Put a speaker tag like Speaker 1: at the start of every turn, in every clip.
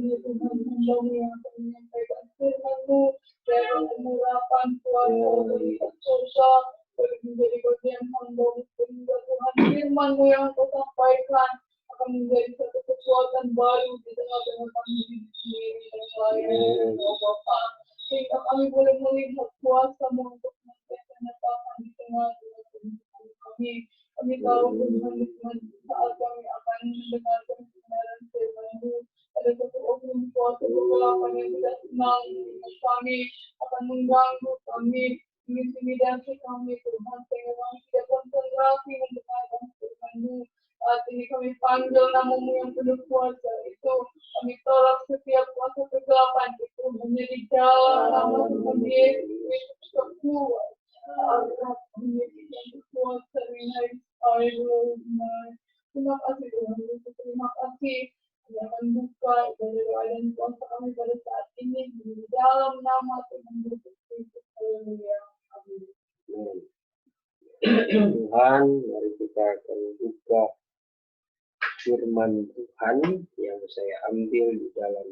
Speaker 1: Tuhan hambamu yang akan menyampaikan firman-Mu, dalam pengurapan kuasa dari surga, boleh menjadi bagian hambamu, sehingga Tuhan firman-Mu yang Kau sampaikan akan menjadi satu kekuatan baru di tengah-tengah kami sendiri dan lain Bapa, sehingga kami boleh melihat kuasa-Mu untuk menyatakan di tengah-tengah kehidupan kami. Kami tahu Tuhan saat kami akan mendengarkan kebenaran firman-Mu, ada satu oknum kuasa kegelapan yang tidak senang dengan kami, akan mengganggu kami, mengintimidasi kami Tuhan, sehingga kami tidak konsentrasi mendengarkan firman-Mu. Saat ini kami panggil nama-Mu yang penuh kuasa itu, kami tolak setiap kuasa kegelapan itu hanya di dalam nama Tuhan Yesus Kristus. Terima kasih Tuhan, terima kasih jangan buka dari keadaan kuasa kami pada saat ini di dalam nama Tuhan Yesus Kristus. Haleluya. Amin.
Speaker 2: Tuhan, mari kita akan buka firman Tuhan yang saya ambil di dalam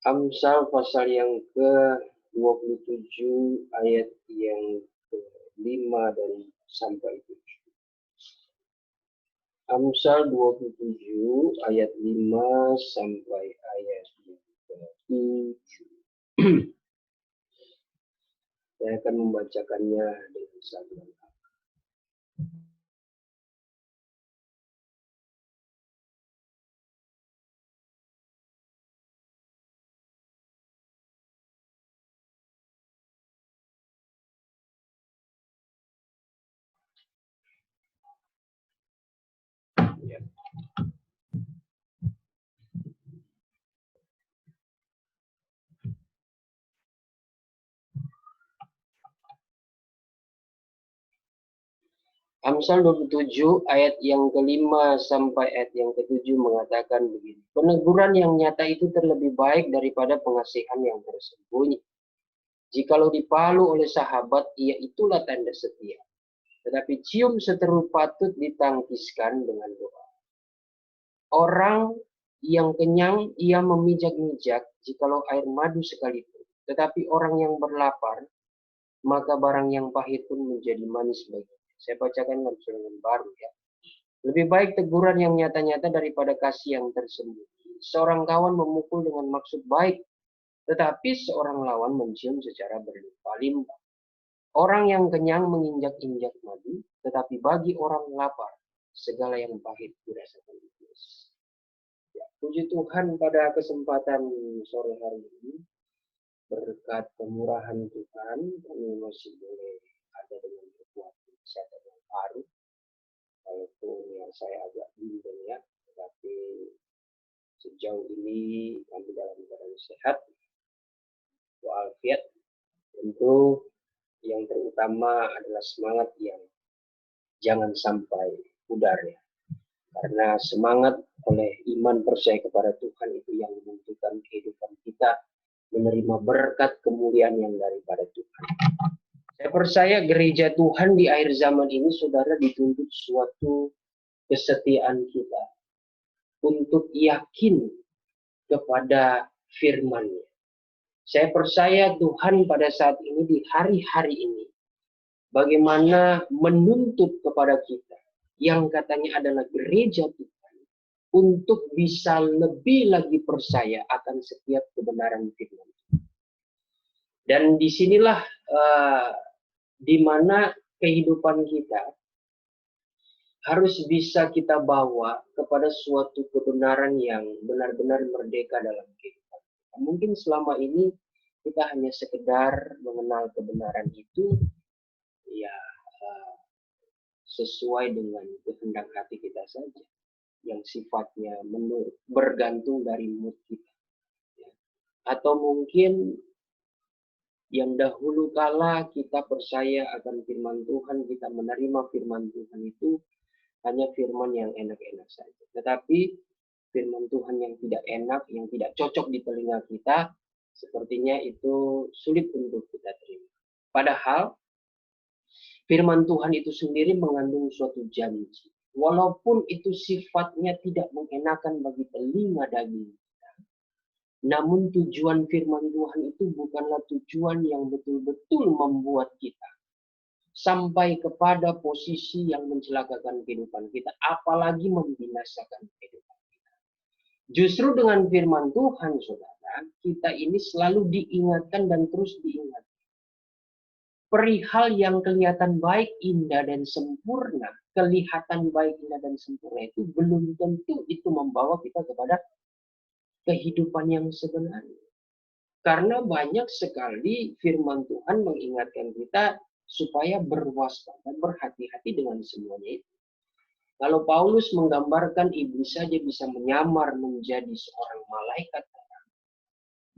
Speaker 2: Amsal pasal yang ke-27 ayat yang ke-5 dari sampai 7. Amsal 27 ayat 5 sampai ayat yang ke-7. Saya akan membacakannya dengan sabda. Amsal 27 ayat yang ke-5 sampai ayat yang ke-7 mengatakan begini. Peneguran yang nyata itu terlebih baik daripada pengasihan yang tersembunyi. Jikalau dipalu oleh sahabat, ia itulah tanda setia. Tetapi cium seteru patut ditangkiskan dengan doa. Orang yang kenyang ia memijak-mijak jikalau air madu sekalipun. Tetapi orang yang berlapar, maka barang yang pahit pun menjadi manis baginya. Saya bacakan dalam Surah baru ya. Lebih baik teguran yang nyata-nyata daripada kasih yang tersembunyi. Seorang kawan memukul dengan maksud baik, tetapi seorang lawan mencium secara berlimpah-limpah. Orang yang kenyang menginjak-injak madu, tetapi bagi orang lapar, segala yang pahit dirasakan manis. Ya, puji Tuhan pada kesempatan sore hari ini, berkat kemurahan Tuhan, kami masih boleh ada dengan kekuatan kesehatan yang baru. Walaupun yang saya agak bimbang ya, tetapi sejauh ini kami dalam keadaan sehat walafiat. Tentu yang terutama adalah semangat yang jangan sampai pudar ya. Karena semangat oleh iman percaya kepada Tuhan itu yang menentukan kehidupan kita menerima berkat kemuliaan yang daripada Tuhan. Saya percaya gereja Tuhan di akhir zaman ini, saudara, dituntut suatu kesetiaan kita untuk yakin kepada firman-Nya. Saya percaya Tuhan pada saat ini, di hari-hari ini, bagaimana menuntut kepada kita, yang katanya adalah gereja Tuhan, untuk bisa lebih lagi percaya akan setiap kebenaran firman. Dan disinilah di mana kehidupan kita harus bisa kita bawa kepada suatu kebenaran yang benar-benar merdeka dalam kehidupan. Mungkin selama ini kita hanya sekedar mengenal kebenaran itu ya sesuai dengan kehendak hati kita saja, yang sifatnya bergantung dari mood kita. Atau mungkin yang dahulu kala kita percaya akan firman Tuhan, kita menerima firman Tuhan itu hanya firman yang enak-enak saja. Tetapi firman Tuhan yang tidak enak, yang tidak cocok di telinga kita, sepertinya itu sulit untuk kita terima. Padahal Firman Tuhan itu sendiri mengandung suatu janji. Walaupun itu sifatnya tidak mengenakan bagi telinga daging, namun tujuan firman Tuhan itu bukanlah tujuan yang betul-betul membuat kita sampai kepada posisi yang mencelakakan kehidupan kita, apalagi membinasakan kehidupan kita. Justru dengan firman Tuhan, saudara, kita ini selalu diingatkan dan terus diingat. Perihal yang kelihatan baik, indah, dan sempurna, kelihatan baik, indah, dan sempurna itu belum tentu itu membawa kita kepada kehidupan yang sebenarnya. Karena banyak sekali firman Tuhan mengingatkan kita supaya berwaspada, berhati-hati dengan semuanya itu. Kalau Paulus menggambarkan iblis saja bisa menyamar menjadi seorang malaikat,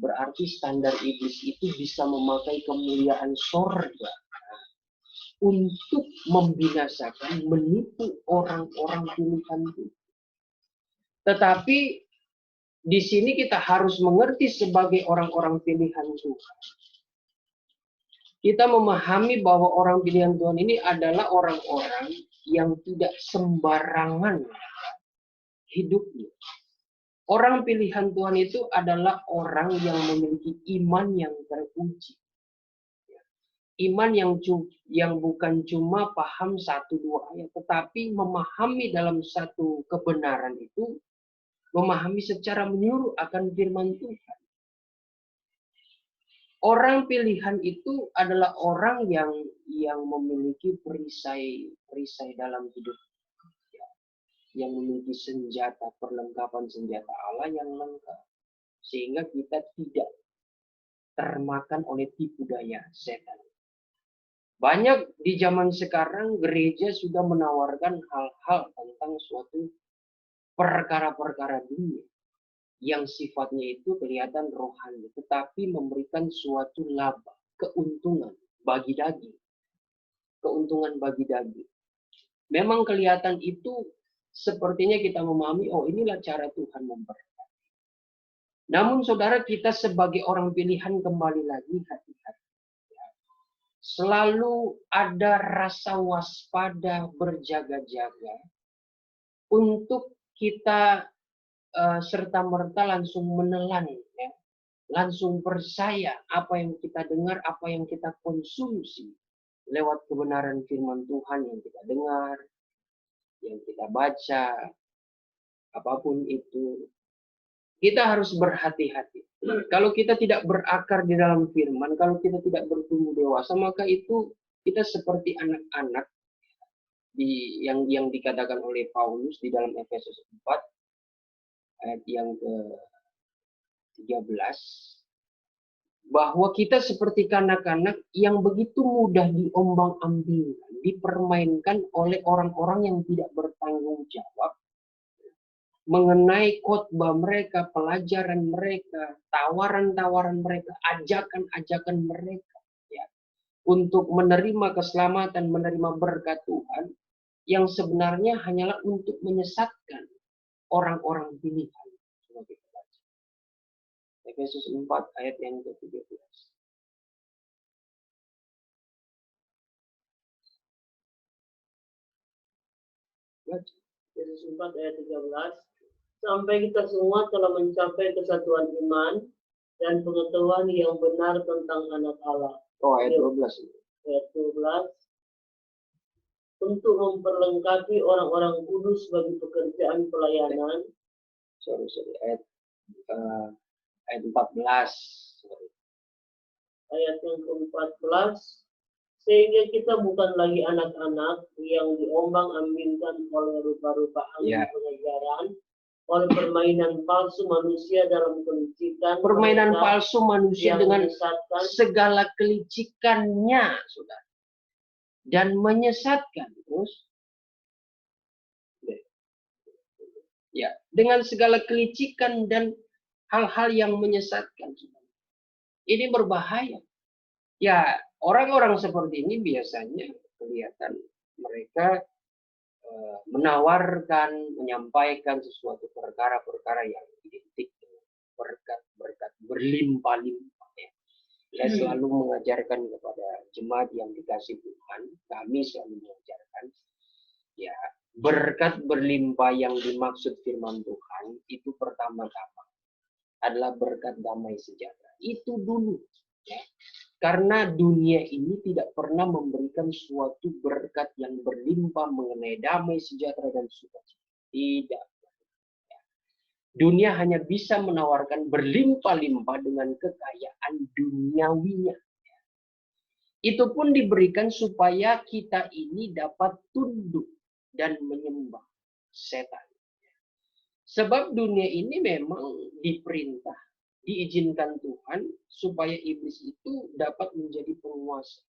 Speaker 2: berarti standar iblis itu bisa memakai kemuliaan sorga untuk membinasakan, menipu orang-orang pilihan Tuhan. Tetapi di sini kita harus mengerti sebagai orang-orang pilihan Tuhan. Kita memahami bahwa orang pilihan Tuhan ini adalah orang-orang yang tidak sembarangan hidupnya. Orang pilihan Tuhan itu adalah orang yang memiliki iman yang teruji. Iman yang bukan cuma paham 1-2 ayat, tetapi memahami dalam satu kebenaran itu, memahami secara menyeluruh akan firman Tuhan. Orang pilihan itu adalah orang yang memiliki perisai dalam hidup, yang memiliki senjata, perlengkapan senjata Allah yang lengkap, sehingga kita tidak termakan oleh tipu daya setan. Banyak di zaman sekarang gereja sudah menawarkan hal-hal tentang suatu perkara-perkara dunia yang sifatnya itu kelihatan rohani, tetapi memberikan suatu laba, keuntungan bagi daging. Keuntungan bagi daging. Memang kelihatan itu sepertinya kita memahami, oh inilah cara Tuhan memberkati. Namun saudara, kita sebagai orang pilihan kembali lagi hati-hati. Selalu ada rasa waspada, berjaga-jaga untuk kita serta-merta langsung menelan, ya. Langsung percaya apa yang kita dengar, apa yang kita konsumsi lewat kebenaran firman Tuhan yang kita dengar, yang kita baca, apapun itu. Kita harus berhati-hati. Kalau kita tidak berakar di dalam firman, kalau kita tidak bertumbuh dewasa, maka itu kita seperti anak-anak yang dikatakan oleh Paulus di dalam Efesus 4 ayat yang ke-13, bahwa kita seperti kanak-kanak yang begitu mudah diombang-ambingkan, dipermainkan oleh orang-orang yang tidak bertanggung jawab mengenai khotbah mereka, pelajaran mereka, tawaran-tawaran mereka, ajakan-ajakan mereka, ya, untuk menerima keselamatan, menerima berkat Tuhan, yang sebenarnya hanyalah untuk menyesatkan orang-orang pilihan. Coba kita baca. Efesus 4 ayat yang ke-13. Baca.
Speaker 3: Efesus 4 ayat 13. Sampai kita semua telah mencapai kesatuan iman dan pengetahuan yang benar tentang anak Allah.
Speaker 2: Oh, ayat 12.
Speaker 3: Ayat 12. Untuk memperlengkapi orang-orang kudus bagi pekerjaan pelayanan.
Speaker 2: Sorry. Ayat 14.
Speaker 3: Ayat yang ke-14. Sehingga kita bukan lagi anak-anak yang diombang-ambingkan oleh rupa-rupa angin pengajaran, oleh permainan palsu manusia dalam kelicikan.
Speaker 2: Permainan palsu manusia dengan segala kelicikannya, saudara. Dan menyesatkan. Terus, ya, dengan segala kelicikan dan hal-hal yang menyesatkan. Ini berbahaya. Ya, orang-orang seperti ini biasanya kelihatan mereka menawarkan, menyampaikan sesuatu perkara-perkara yang identik dengan berkat-berkat berlimpah-limpah. Ya. Saya selalu mengajarkan kepada jemaat yang dikasih Tuhan, kami selalu mengajarkan, ya, berkat berlimpah yang dimaksud firman Tuhan itu pertama-tama adalah berkat damai sejahtera. Itu dulu, ya. Karena dunia ini tidak pernah memberikan suatu berkat yang berlimpah mengenai damai sejahtera dan sukacita. Tidak. Dunia hanya bisa menawarkan berlimpah-limpah dengan kekayaan duniawinya. Itu pun diberikan supaya kita ini dapat tunduk dan menyembah setan. Sebab dunia ini memang diperintah, diizinkan Tuhan supaya iblis itu dapat menjadi penguasa.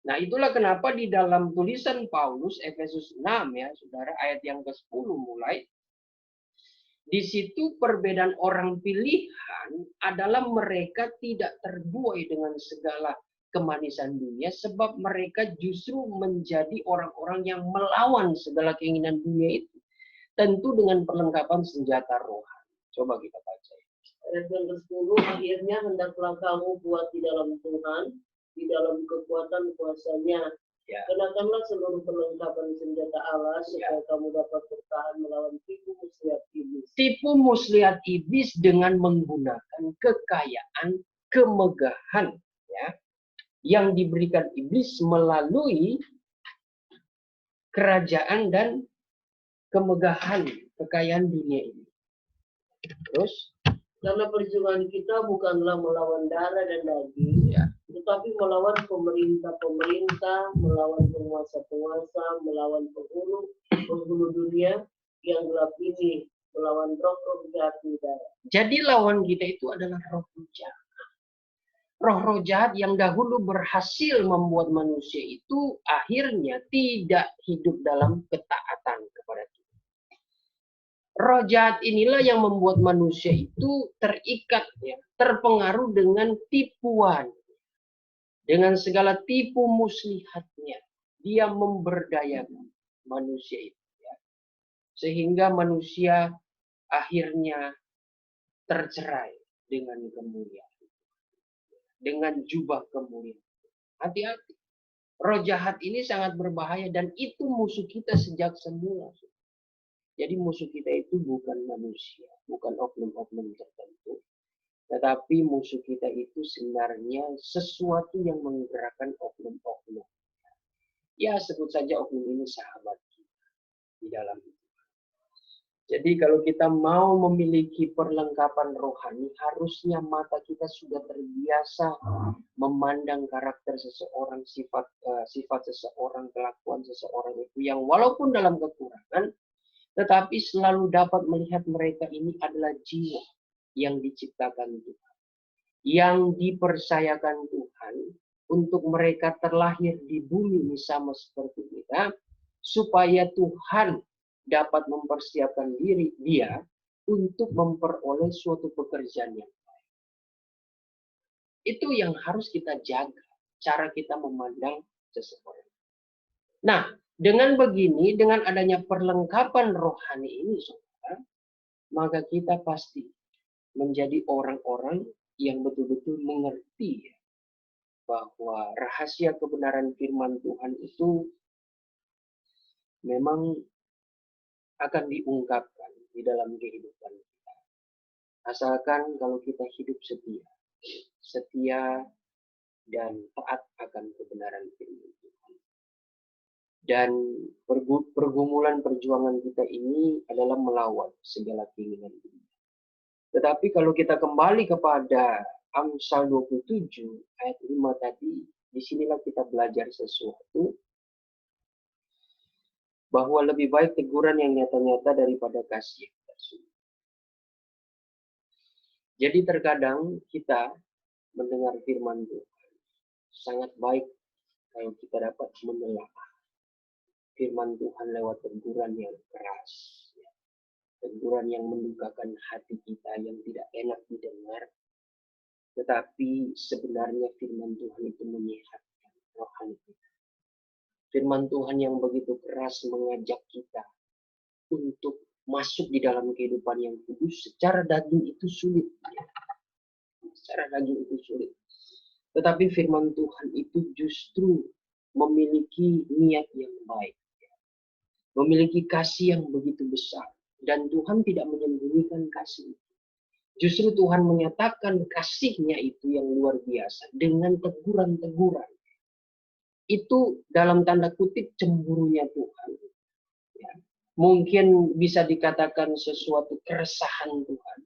Speaker 2: Nah, itulah kenapa di dalam tulisan Paulus Efesus 6 ya, Saudara, ayat yang ke-10 mulai, di situ perbedaan orang pilihan adalah mereka tidak terbuai dengan segala kemanisan dunia, sebab mereka justru menjadi orang-orang yang melawan segala keinginan dunia itu. Tentu dengan perlengkapan senjata rohani. Coba kita baca.
Speaker 3: Ayat yang ke-10, akhirnya hendaklah kamu kuat di dalam Tuhan, di dalam kekuatan kuasa-Nya.
Speaker 2: Ya.
Speaker 3: Kenakanlah seluruh perlengkapan senjata Allah supaya kamu dapat bertahan melawan tipu muslihat iblis.
Speaker 2: Tipu muslihat iblis dengan menggunakan kekayaan, kemegahan, ya, yang diberikan iblis melalui kerajaan dan kemegahan kekayaan dunia ini. Terus,
Speaker 3: karena perjuangan kita bukanlah melawan darah dan daging,
Speaker 2: ya,
Speaker 3: tetapi melawan pemerintah-pemerintah, melawan penguasa-penguasa, melawan penghulu dunia yang gelap ini, melawan roh-roh jahat di udara.
Speaker 2: Jadi lawan kita itu adalah roh-roh jahat. Roh-roh jahat yang dahulu berhasil membuat manusia itu akhirnya tidak hidup dalam ketaatan kepada Tuhan. Roh jahat inilah yang membuat manusia itu terikat, ya, terpengaruh dengan tipuan. Dengan segala tipu muslihatnya, dia memberdayakan manusia itu. Ya. Sehingga manusia akhirnya tercerai dengan kemuliaan. Dengan jubah kemuliaan. Hati-hati. Roh jahat ini sangat berbahaya dan itu musuh kita sejak semula. Jadi musuh kita itu bukan manusia, bukan oknum-oknum tertentu. Tetapi musuh kita itu sebenarnya sesuatu yang menggerakkan oknum-oknum. Ya, sebut saja oknum ini sahabat kita di dalam itu. Jadi kalau kita mau memiliki perlengkapan rohani, harusnya mata kita sudah terbiasa memandang karakter seseorang, sifat seseorang, kelakuan seseorang itu yang walaupun dalam kekurangan, tetapi selalu dapat melihat mereka ini adalah jiwa yang diciptakan Tuhan. Yang dipercayakan Tuhan untuk mereka terlahir di bumi ini sama seperti kita. Supaya Tuhan dapat mempersiapkan dia untuk memperoleh suatu pekerjaan yang baik. Itu yang harus kita jaga. Cara kita memandang seseorang. Nah, dengan begini, dengan adanya perlengkapan rohani ini, saudara, maka kita pasti menjadi orang-orang yang betul-betul mengerti bahwa rahasia kebenaran firman Tuhan itu memang akan diungkapkan di dalam kehidupan kita. Asalkan kalau kita hidup setia dan taat akan kebenaran firman Tuhan. Dan pergumulan perjuangan kita ini adalah melawan segala keinginan dunia. Tetapi kalau kita kembali kepada Amsal 27 ayat 5 tadi, disinilah kita belajar sesuatu bahwa lebih baik teguran yang nyata-nyata daripada kasih yang tersulut. Jadi terkadang kita mendengar firman Tuhan sangat baik kalau kita dapat menelaah firman Tuhan lewat teguran yang keras, teguran yang mendukakan hati kita yang tidak enak didengar, tetapi sebenarnya firman Tuhan itu menyehatkan rohani kita. Firman Tuhan yang begitu keras mengajak kita untuk masuk di dalam kehidupan yang kudus. Secara daging itu sulit. Secara daging itu sulit. Tetapi firman Tuhan itu justru memiliki niat yang baik. Memiliki kasih yang begitu besar. Dan Tuhan tidak menyembunyikan kasih. Justru Tuhan menyatakan kasih-Nya itu yang luar biasa dengan teguran-teguran. Itu dalam tanda kutip cemburunya Tuhan. Ya. Mungkin bisa dikatakan sesuatu keresahan Tuhan.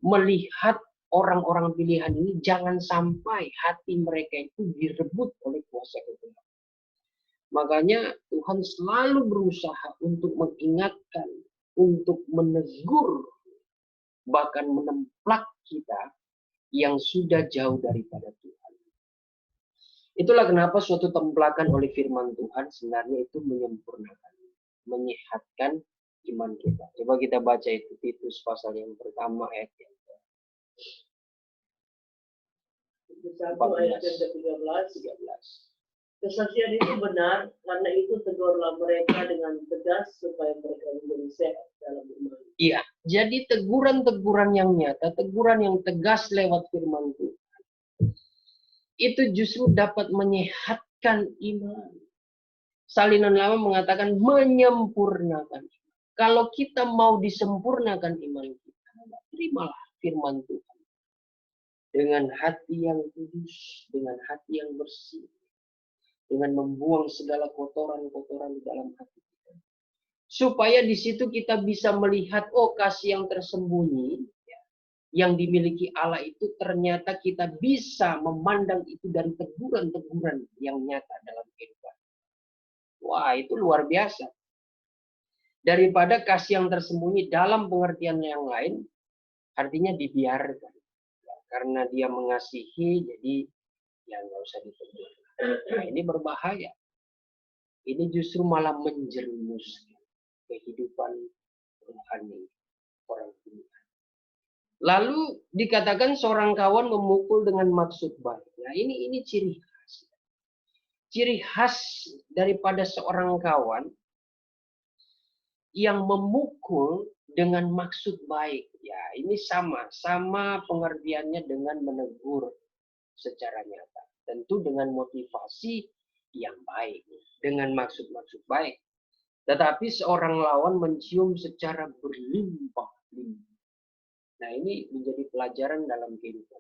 Speaker 2: Melihat orang-orang pilihan ini jangan sampai hati mereka itu direbut oleh kuasa kegelapan. Makanya Tuhan selalu berusaha untuk mengingatkan, untuk menegur, bahkan menemplak kita yang sudah jauh daripada Tuhan. Itulah kenapa suatu templakan oleh firman Tuhan sebenarnya itu menyempurnakan, menyehatkan iman kita. Coba kita baca itu Titus pasal yang pertama ayat yang
Speaker 3: 1 ayat yang ke-13. Kesaksian itu benar, karena itu tegurlah mereka dengan tegas supaya mereka menjadi sehat dalam iman.
Speaker 2: Iya, jadi teguran-teguran yang nyata, teguran yang tegas lewat firman Tuhan, itu justru dapat menyehatkan iman. Salinan Lama mengatakan menyempurnakan. Kalau kita mau disempurnakan iman kita, terimalah firman Tuhan. Dengan hati yang kudus, dengan hati yang bersih. Dengan membuang segala kotoran-kotoran di dalam hati kita. Supaya di situ kita bisa melihat, oh kasih yang tersembunyi, ya, yang dimiliki Allah itu ternyata kita bisa memandang itu dari teguran-teguran yang nyata dalam kehidupan. Wah, itu luar biasa. Daripada kasih yang tersembunyi dalam pengertian yang lain, artinya dibiarkan. Ya, karena dia mengasihi, jadi ya nggak usah ditegur. Nah, ini berbahaya. Ini justru malah menjerumuskan kehidupan rohani orang pilihan. Lalu dikatakan seorang kawan memukul dengan maksud baik. Nah, ini ciri khas. Ciri khas daripada seorang kawan yang memukul dengan maksud baik. Ya, ini sama pengertiannya dengan menegur secara nyata. Tentu dengan motivasi yang baik, dengan maksud-maksud baik. Tetapi seorang lawan mencium secara berlimpah-limpah. Nah, ini menjadi pelajaran dalam kehidupan.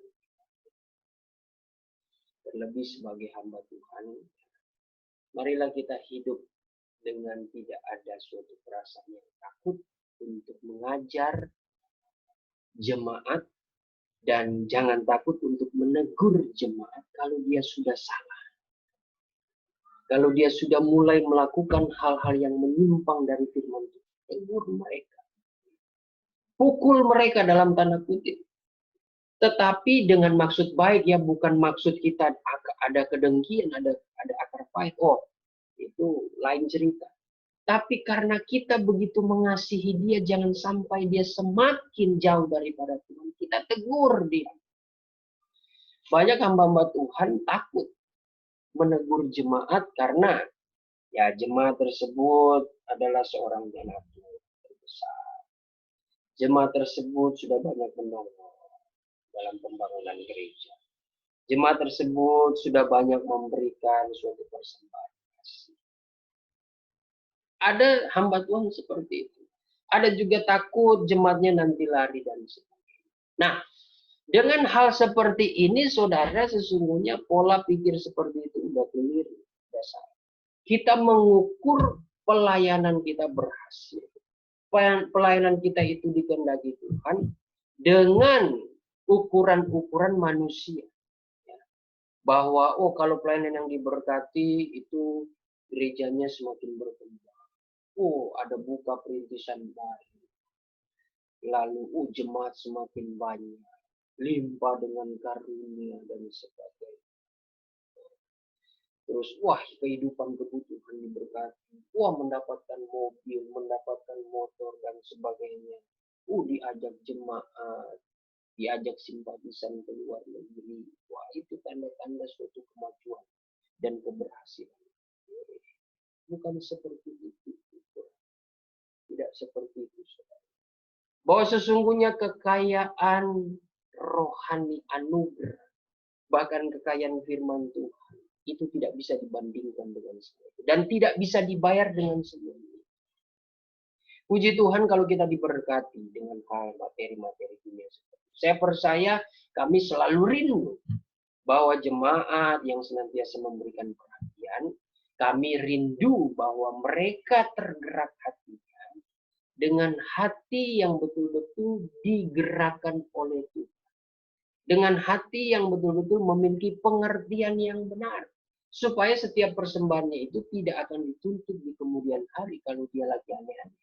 Speaker 2: Terlebih sebagai hamba Tuhan, marilah kita hidup dengan tidak ada suatu perasaan yang takut untuk mengajar jemaat, dan jangan takut untuk menegur jemaat kalau dia sudah salah. Kalau dia sudah mulai melakukan hal-hal yang menyimpang dari firman Tuhan, tegur mereka. Pukul mereka dalam tanda kutip. Tetapi dengan maksud baik, ya, bukan maksud kita ada kedengkian, ada akar pahit. Oh, itu lain cerita. Tapi karena kita begitu mengasihi dia, jangan sampai dia semakin jauh daripada Tuhan. Kita tegur dia. Banyak hamba-hamba Tuhan takut menegur jemaat karena ya jemaat tersebut adalah seorang donatur terbesar. Jemaat tersebut sudah banyak menolong dalam pembangunan gereja. Jemaat tersebut sudah banyak memberikan suatu persembahan kasih. Ada hamba Tuhan seperti itu. Ada juga takut jemaatnya nanti lari dan sebagainya. Nah, dengan hal seperti ini, saudara, sesungguhnya pola pikir seperti itu sudah keliru. Kita mengukur pelayanan kita berhasil. Pelayanan kita itu dikehendaki Tuhan dengan ukuran-ukuran manusia. Bahwa, oh, kalau pelayanan yang diberkati itu gerejanya semakin berkembang. Oh, ada buka perintisan baru. Lalu, jemaat semakin banyak. Limpah dengan karunia dan sebagainya. Terus, wah, kehidupan kebutuhan diberkati. Wah, mendapatkan mobil, mendapatkan motor, dan sebagainya. Diajak jemaat, diajak simpatisan ke luar negeri. Wah, itu tanda-tanda suatu kemajuan dan keberhasilan. Bukan seperti itu. Tidak seperti itu, saudara. Bahwa sesungguhnya kekayaan rohani anugerah Bahkan kekayaan firman Tuhan itu tidak bisa dibandingkan dengan semua itu. Dan tidak bisa dibayar dengan semua itu. Puji Tuhan kalau kita diberkati dengan hal materi-materi dunia seperti itu. Saya percaya kami selalu rindu bahwa jemaat yang senantiasa memberikan perhatian, kami rindu bahwa mereka tergerak hatinya dengan hati yang betul-betul digerakkan oleh Tuhan. Dengan hati yang betul-betul memiliki pengertian yang benar. Supaya setiap persembahannya itu tidak akan dituntut di kemudian hari kalau dia lagi aneh-aneh.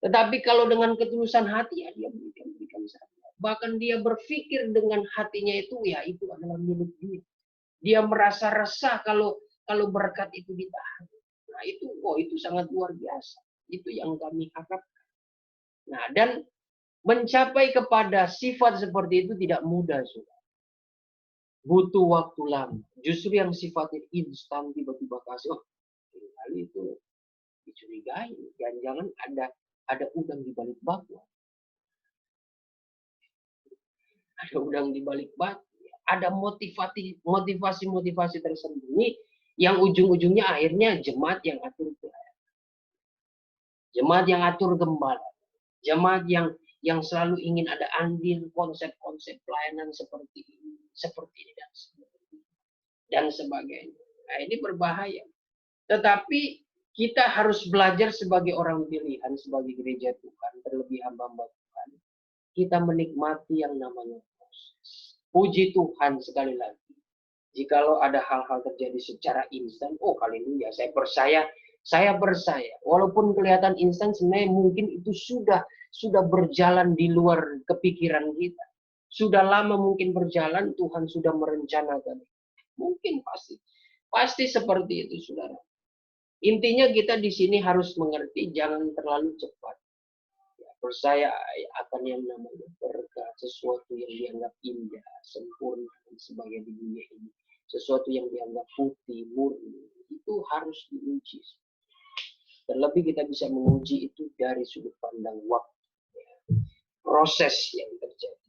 Speaker 2: Tetapi kalau dengan ketulusan hati, ya dia berikan saja. Bahkan dia berpikir dengan hatinya itu, ya itu adalah milik dia. Dia merasa resah kalau berkat itu ditahan. Nah itu sangat luar biasa. Itu yang kami harapkan. Nah dan mencapai kepada sifat seperti itu tidak mudah, Saudara. Butuh waktu lama. Justru yang sifatnya instan tiba-tiba kasih, kali itu dicurigai. Jangan-jangan ada udang di balik batu. Ada udang di balik batu. Ada motivasi tersembunyi yang ujung-ujungnya akhirnya jemaat yang atur pelayanan. Jemaat yang atur gembala. Jemaat yang selalu ingin ada andil konsep-konsep pelayanan seperti ini dan sebagainya. Nah, ini berbahaya. Tetapi kita harus belajar sebagai orang pilihan, sebagai gereja Tuhan, terlebih hamba-hamba Tuhan. Kita menikmati yang namanya proses. Puji Tuhan sekali lagi. Jikalau ada hal-hal terjadi secara instan, haleluya, saya percaya. Walaupun kelihatan instan, sebenarnya mungkin itu sudah berjalan di luar kepikiran kita. Sudah lama mungkin berjalan, Tuhan sudah merencanakan. Mungkin pasti seperti itu, saudara. Intinya kita di sini harus mengerti, jangan terlalu cepat. Ya, percaya akan yang namanya berkat, sesuatu yang dianggap indah, sempurna, dan sebagainya di dunia ini. Sesuatu yang dianggap putih, murni, itu harus diuji. Terlebih kita bisa menguji itu dari sudut pandang waktu. Ya. Proses yang terjadi.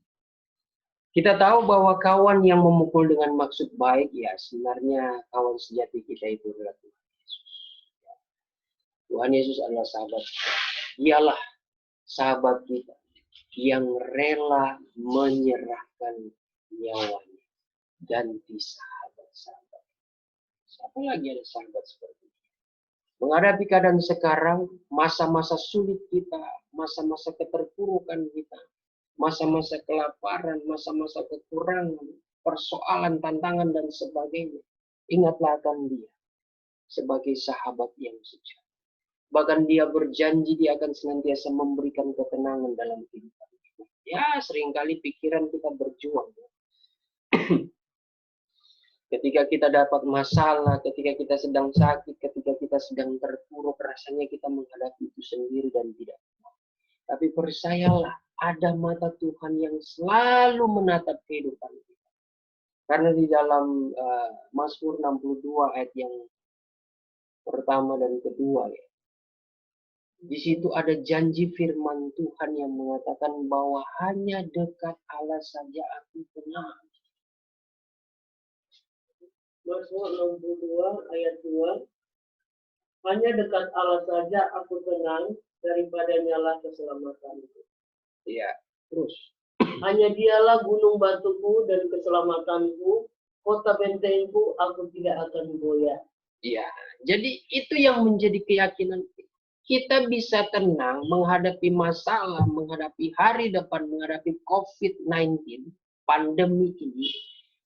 Speaker 2: Kita tahu bahwa kawan yang memukul dengan maksud baik, ya sebenarnya kawan sejati kita itu adalah Tuhan Yesus. Tuhan Yesus adalah sahabat kita. Dialah sahabat kita yang rela menyerahkan nyawanya ganti sahabat-sahabat. Siapa lagi ada sahabat seperti itu? Menghadapi keadaan sekarang, masa-masa sulit kita, masa-masa keterpurukan kita, masa-masa kelaparan, masa-masa kekurangan, persoalan, tantangan, dan sebagainya. Ingatlah akan dia sebagai sahabat yang sejati. Bahkan dia berjanji dia akan senantiasa memberikan ketenangan dalam kehidupan kita. Ya, seringkali pikiran kita berjuang. Ketika kita dapat masalah, ketika kita sedang sakit, ketika kita sedang terpuruk, rasanya kita menghadapi itu sendiri dan tidak. Tapi percayalah, ada mata Tuhan yang selalu menatap kehidupan kita. Karena di dalam Mazmur 62 ayat yang pertama dan kedua, ya, di situ ada janji firman Tuhan yang mengatakan bahwa hanya dekat Allah saja aku tenang.
Speaker 3: Mazmur 62 ayat 2. Hanya dekat Allah saja aku tenang, daripadanya lah keselamatanku.
Speaker 2: Ya, terus.
Speaker 3: Hanya dialah gunung batuku dan keselamatanku, kota bentengku, aku tidak akan goyah.
Speaker 2: Ya, jadi itu yang menjadi keyakinan kita. Kita bisa tenang menghadapi masalah, menghadapi hari depan, menghadapi COVID-19, pandemi ini,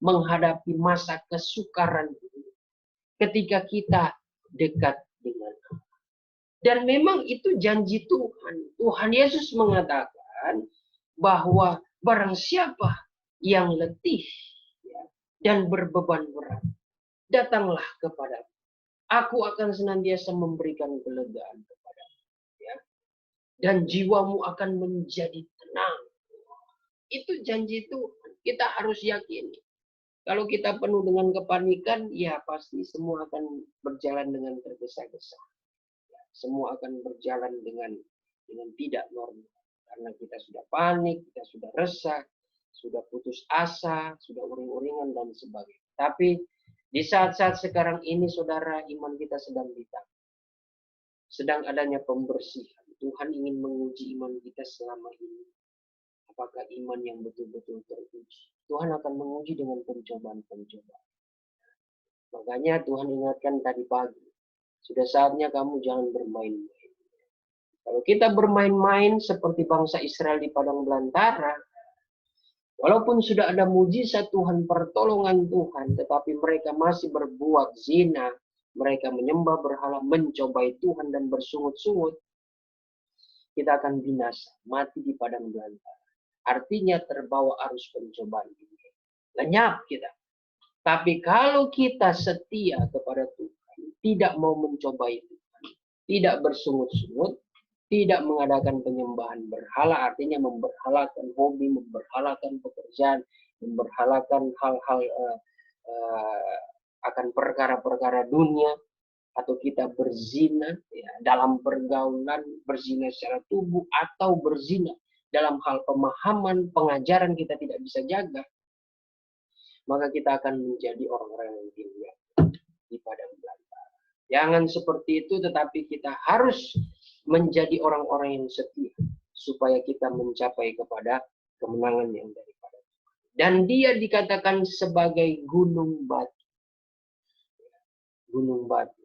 Speaker 2: menghadapi masa kesukaran ini, ketika kita dekat dengan Allah. Dan memang itu janji Tuhan. Tuhan Yesus mengatakan bahwa barang siapa yang letih ya, dan berbeban berat, datanglah kepadaku. Aku akan senantiasa memberikan kelegaan kepadamu. Ya. Dan jiwamu akan menjadi tenang. Itu janji Tuhan. Kita harus yakini. Kalau kita penuh dengan kepanikan, ya pasti semua akan berjalan dengan tergesa-gesa. Ya, semua akan berjalan dengan tidak normal. Karena kita sudah panik, kita sudah resah, sudah putus asa, sudah uring-uringan dan sebagainya. Tapi di saat-saat sekarang ini, saudara, iman kita sedang ditambah. Sedang adanya pembersihan. Tuhan ingin menguji iman kita selama ini. Apakah iman yang betul-betul teruji? Tuhan akan menguji dengan pencobaan-pencobaan. Makanya Tuhan ingatkan tadi pagi, sudah saatnya kamu jangan bermain-main. Kalau kita bermain-main seperti bangsa Israel di padang belantara, walaupun sudah ada mujizat Tuhan, pertolongan Tuhan, tetapi mereka masih berbuat zina, mereka menyembah berhala, mencobai Tuhan dan bersungut-sungut, kita akan binasa, mati di padang belantara. Artinya terbawa arus pencobaan ini. Lenyap kita. Tapi kalau kita setia kepada Tuhan, tidak mau mencobai Tuhan, tidak bersungut-sungut, tidak mengadakan penyembahan berhala, artinya memberhalakan hobi, memberhalakan pekerjaan, memberhalakan hal-hal akan perkara-perkara dunia, atau kita berzina ya, dalam pergaulan, berzina secara tubuh, atau berzina dalam hal pemahaman, pengajaran kita tidak bisa jaga, maka kita akan menjadi orang-orang yang tinggal di padang belantara. Jangan seperti itu, tetapi kita harus menjadi orang-orang yang setia supaya kita mencapai kepada kemenangan yang daripada Tuhan. Dan dia dikatakan sebagai gunung batu. Gunung batu.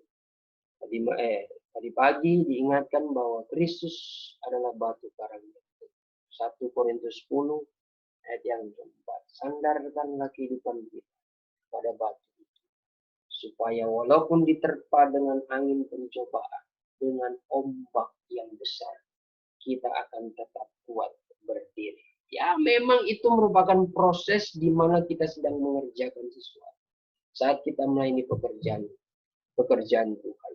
Speaker 2: Tadi pagi diingatkan bahwa Kristus adalah batu karang. 1 Korintus 10 ayat yang keempat. Sandarkanlah kehidupan kita pada batu itu, supaya walaupun diterpa dengan angin pencobaan, dengan ombak yang besar, kita akan tetap kuat berdiri. Ya, memang itu merupakan proses di mana kita sedang mengerjakan sesuatu. Saat kita melayani pekerjaan Tuhan.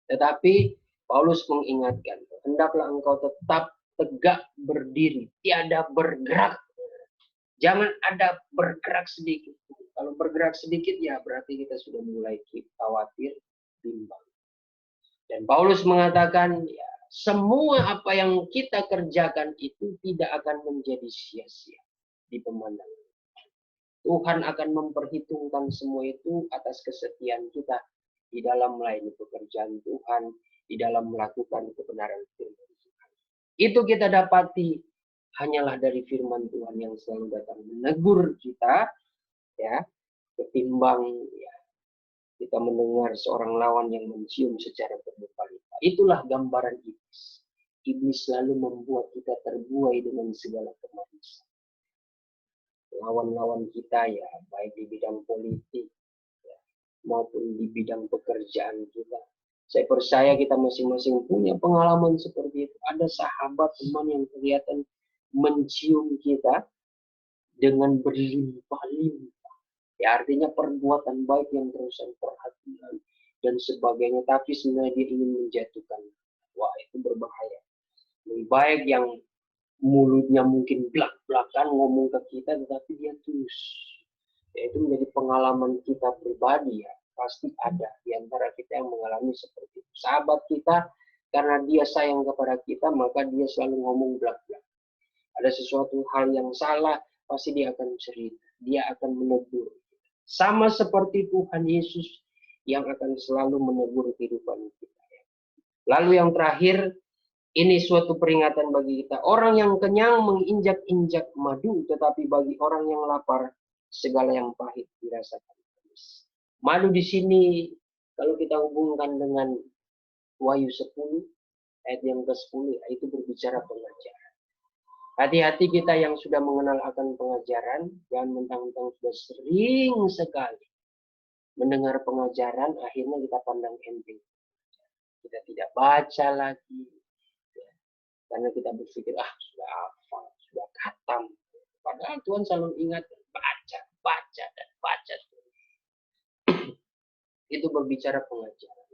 Speaker 2: Tetapi Paulus mengingatkan, hendaklah engkau tetap tegak berdiri, tiada bergerak. Jangan ada bergerak sedikit. Kalau bergerak sedikit, ya berarti kita sudah mulai khawatir, bimbang. Dan Paulus mengatakan, ya, semua apa yang kita kerjakan itu tidak akan menjadi sia-sia di pemandangan. Tuhan akan memperhitungkan semua itu atas kesetiaan kita di dalam melayani pekerjaan Tuhan, di dalam melakukan kebenaran firman Tuhan. Itu kita dapati hanyalah dari firman Tuhan yang selalu datang menegur kita, ya, ketimbang ya, kita mendengar seorang lawan yang mencium secara berlimpah-limpah. Itulah gambaran iblis. Iblis selalu membuat kita terbuai dengan segala kemanisan. Lawan-lawan kita ya, baik di bidang politik ya, maupun di bidang pekerjaan kita. Saya percaya kita masing-masing punya pengalaman seperti itu. Ada sahabat, teman yang kelihatan mencium kita dengan berlimpah-limpah. Ya, artinya perbuatan baik yang terusan, perhatian dan sebagainya. Tapi sebenarnya dia ingin menjatuhkan. Wah, itu berbahaya. Lebih baik yang mulutnya mungkin belak-belakan ngomong ke kita, tetapi dia tulus. Ya, itu menjadi pengalaman kita pribadi ya. Pasti ada di antara kita yang mengalami seperti itu. Sahabat kita, karena dia sayang kepada kita, maka dia selalu ngomong belak-belak. Ada sesuatu hal yang salah, pasti dia akan cerita. Dia akan menegur. Sama seperti Tuhan Yesus yang akan selalu menegur kehidupan kita. Lalu yang terakhir, ini suatu peringatan bagi kita. Orang yang kenyang menginjak-injak madu, tetapi bagi orang yang lapar, segala yang pahit dirasakan manis. Madu di sini, kalau kita hubungkan dengan Wahyu 10, ayat yang ke-10, itu berbicara pengajaran. Hati-hati kita yang sudah mengenal akan pengajaran, jangan mentang-mentang sudah sering sekali mendengar pengajaran, akhirnya kita pandang enteng. Kita tidak baca lagi, karena kita berpikir, sudah hafal, sudah khatam. Padahal Tuhan selalu ingatkan, baca, dan baca. Itu berbicara pengajaran.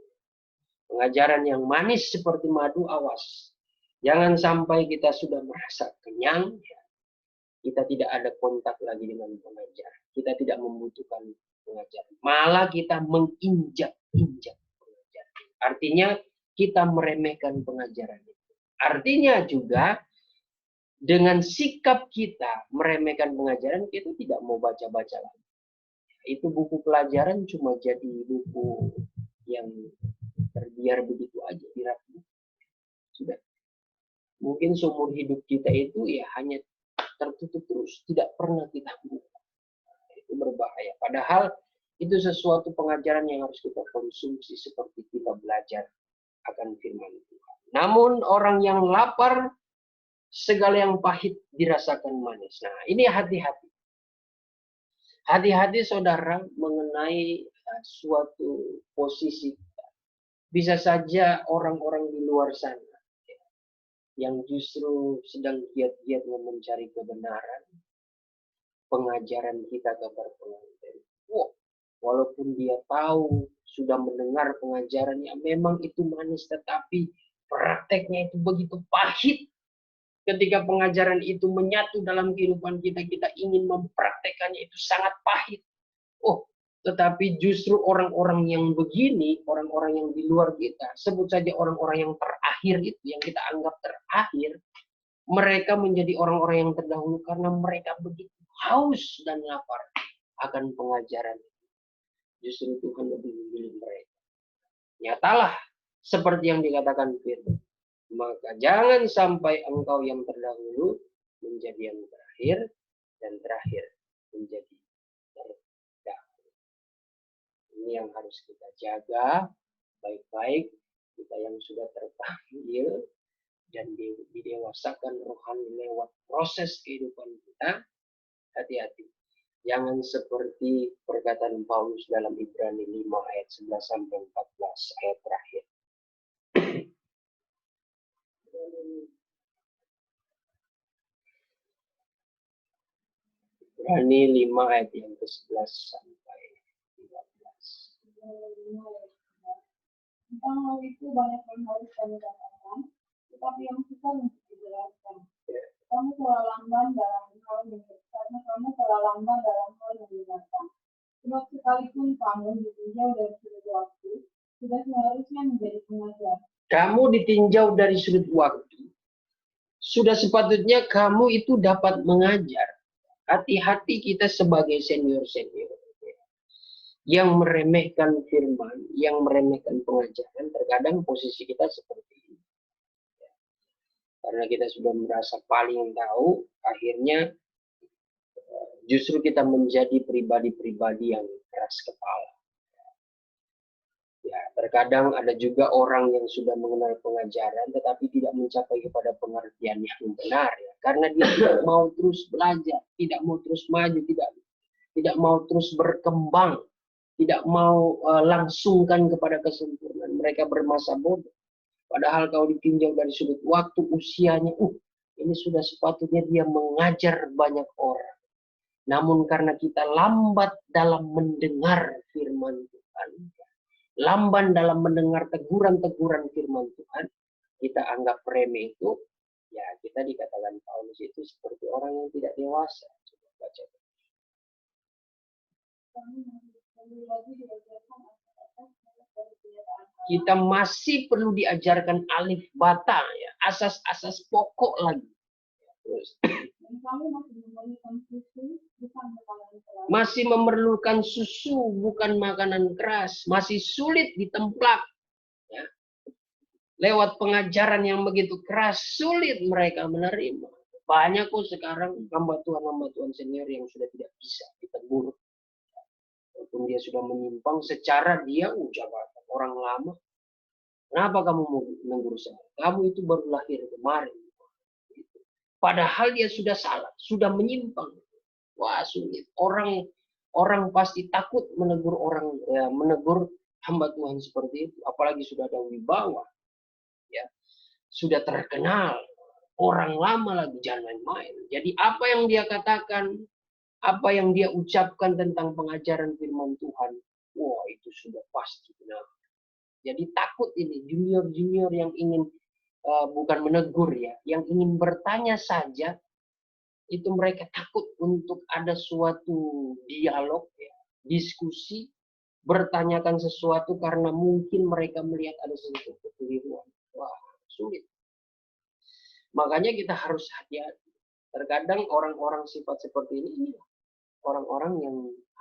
Speaker 2: Pengajaran yang manis seperti madu, awas. Jangan sampai kita sudah merasa kenyang, ya, kita tidak ada kontak lagi dengan pengajaran. Kita tidak membutuhkan pengajaran. Malah kita menginjak-injak pengajaran. Artinya kita meremehkan pengajaran itu. Artinya juga dengan sikap kita meremehkan pengajaran, kita tidak mau baca-baca lagi. Itu buku pelajaran cuma jadi buku yang terbiar begitu aja di rak. Sudah. Mungkin seumur hidup kita itu ya hanya tertutup terus, tidak pernah kita buka. Itu berbahaya. Padahal itu sesuatu pengajaran yang harus kita konsumsi seperti kita belajar akan firman Tuhan. Namun orang yang lapar, segala yang pahit dirasakan manis. Nah, ini hati-hati. Hati-hati saudara mengenai suatu posisi. Bisa saja orang-orang di luar sana yang justru sedang giat-giatnya mencari kebenaran, pengajaran kita kabar pengantin. Wow, walaupun dia tahu, sudah mendengar pengajaran yang memang itu manis, tetapi prakteknya itu begitu pahit. Ketika pengajaran itu menyatu dalam kehidupan kita, kita ingin mempraktekannya itu sangat pahit. Oh, tetapi justru orang-orang yang begini, orang-orang yang di luar kita, sebut saja orang-orang yang terakhir itu, yang kita anggap terakhir, mereka menjadi orang-orang yang terdahulu karena mereka begitu haus dan lapar akan pengajaran. Justru Tuhan lebih memilih mereka. Nyatalah seperti yang dikatakan firman. Maka jangan sampai engkau yang terdahulu menjadi yang terakhir, dan terakhir menjadi terdahulu. Ini yang harus kita jaga baik-baik. Kita yang sudah terpanggil dan didewasakan rohani lewat proses kehidupan kita, hati-hati. Jangan seperti perkataan Paulus dalam Ibrani 5 ayat 11 sampai 14 ayat terakhir. Ibrani 5 ayat yang ke-11 sampai 15.
Speaker 1: Tentang hal itu banyak yang harus kami katakan, tetapi yang susah untuk dijelaskan. Kamu telah lamban dalam hal karena kamu telah lamban dalam hal yang menyenangkan. Sebab sekalipun kamu ditinjau dari sudut waktu, sudah seharusnya menjadi pengajar.
Speaker 2: Kamu ditinjau dari sudut waktu, sudah sepatutnya kamu itu dapat mengajar. Hati-hati kita sebagai senior-senior yang meremehkan firman, yang meremehkan pengajaran. Terkadang posisi kita seperti ini. Karena kita sudah merasa paling tahu, akhirnya justru kita menjadi pribadi-pribadi yang keras kepala. Ya, terkadang ada juga orang yang sudah mengenal pengajaran tetapi tidak mencapai kepada pengertian yang benar, ya. Karena dia tidak mau terus belajar, tidak mau terus maju, tidak mau terus berkembang, tidak mau langsungkan kepada kesempurnaan. Mereka bermasa bodoh. Padahal kalau ditinjau dari sudut waktu, usianya, ini sudah sepatutnya dia mengajar banyak orang. Namun karena kita lambat dalam mendengar firman Tuhan, lamban dalam mendengar teguran-teguran firman Tuhan, kita anggap remeh itu, ya kita dikatakan Paulus itu seperti orang yang tidak dewasa. Coba baca. Kita masih perlu diajarkan alif bata, ya, asas-asas pokok lagi. Terus, masih memerlukan susu bukan makanan keras, masih sulit ditemplak, ya. Lewat pengajaran yang begitu keras, sulit mereka menerima. Banyak kok sekarang hamba Tuhan senior yang sudah tidak bisa ditegur. Walaupun dia sudah menyimpang, secara dia jabatan orang lama. Kenapa kamu mau menegur saya? Kamu itu baru lahir kemarin. Padahal dia sudah salah, sudah menyimpang. Wah, sulit. Orang pasti takut menegur orang, ya, menegur hamba Tuhan seperti itu. Apalagi sudah ada wibawa, ya, sudah terkenal, orang lama lagi, jangan main-main. Jadi apa yang dia katakan, apa yang dia ucapkan tentang pengajaran firman Tuhan, wah itu sudah pasti benar. Jadi takut ini junior-junior yang ingin bukan menegur, ya, yang ingin bertanya saja, itu mereka takut untuk ada suatu dialog, ya, diskusi, bertanyakan sesuatu karena mungkin mereka melihat ada sesuatu kekeliruan. Wah, sulit. Makanya kita harus hati-hati. Terkadang orang-orang sifat seperti ini orang-orang yang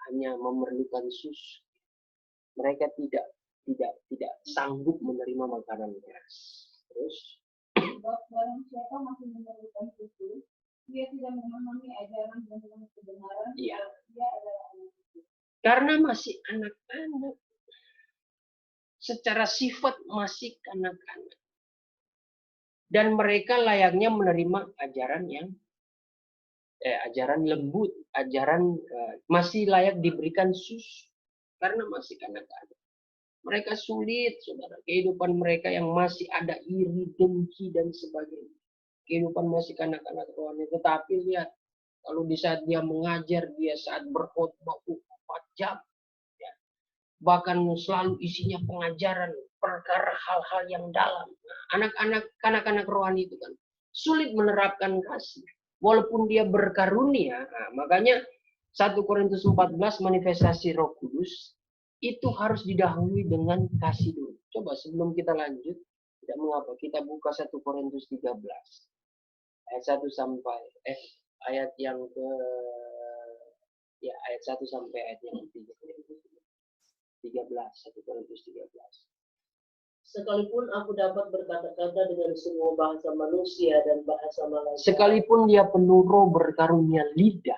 Speaker 2: hanya memerlukan susu. Mereka tidak sanggup menerima makanan keras. Terus
Speaker 1: Sebab barang siapa masih memerlukan susu, dia tidak memahami ajaran dan kebenaran.
Speaker 2: Iya.
Speaker 1: Dia adalah anak susu.
Speaker 2: Karena masih anak-anak, secara sifat masih kanak-kanak, dan mereka layaknya menerima ajaran yang ajaran lembut, ajaran masih layak diberikan susu karena masih kanak-kanak. Mereka sulit, saudara. Kehidupan mereka yang masih ada iri, dengki, dan sebagainya. Kehidupan masih kanak-kanak rohani. Tetapi lihat, kalau di saat dia mengajar, dia saat berkhotbah 4 jam, ya, bahkan selalu isinya pengajaran, perkara hal-hal yang dalam. Nah, kanak-kanak rohani itu kan sulit menerapkan kasih. Walaupun dia berkarunia, nah, makanya 1 Korintus 14 manifestasi Roh Kudus itu harus didahului dengan kasih dulu. Coba sebelum kita lanjut, tidak mengapa kita buka 1 Korintus 13 ayat 1 sampai ayat yang ke ayat 1 sampai ayat yang ke 13, 1 Korintus 13.
Speaker 3: Sekalipun aku dapat berkata-kata dengan semua bahasa manusia dan bahasa malaikat.
Speaker 2: Sekalipun dia penuh roh berkarunia lidah.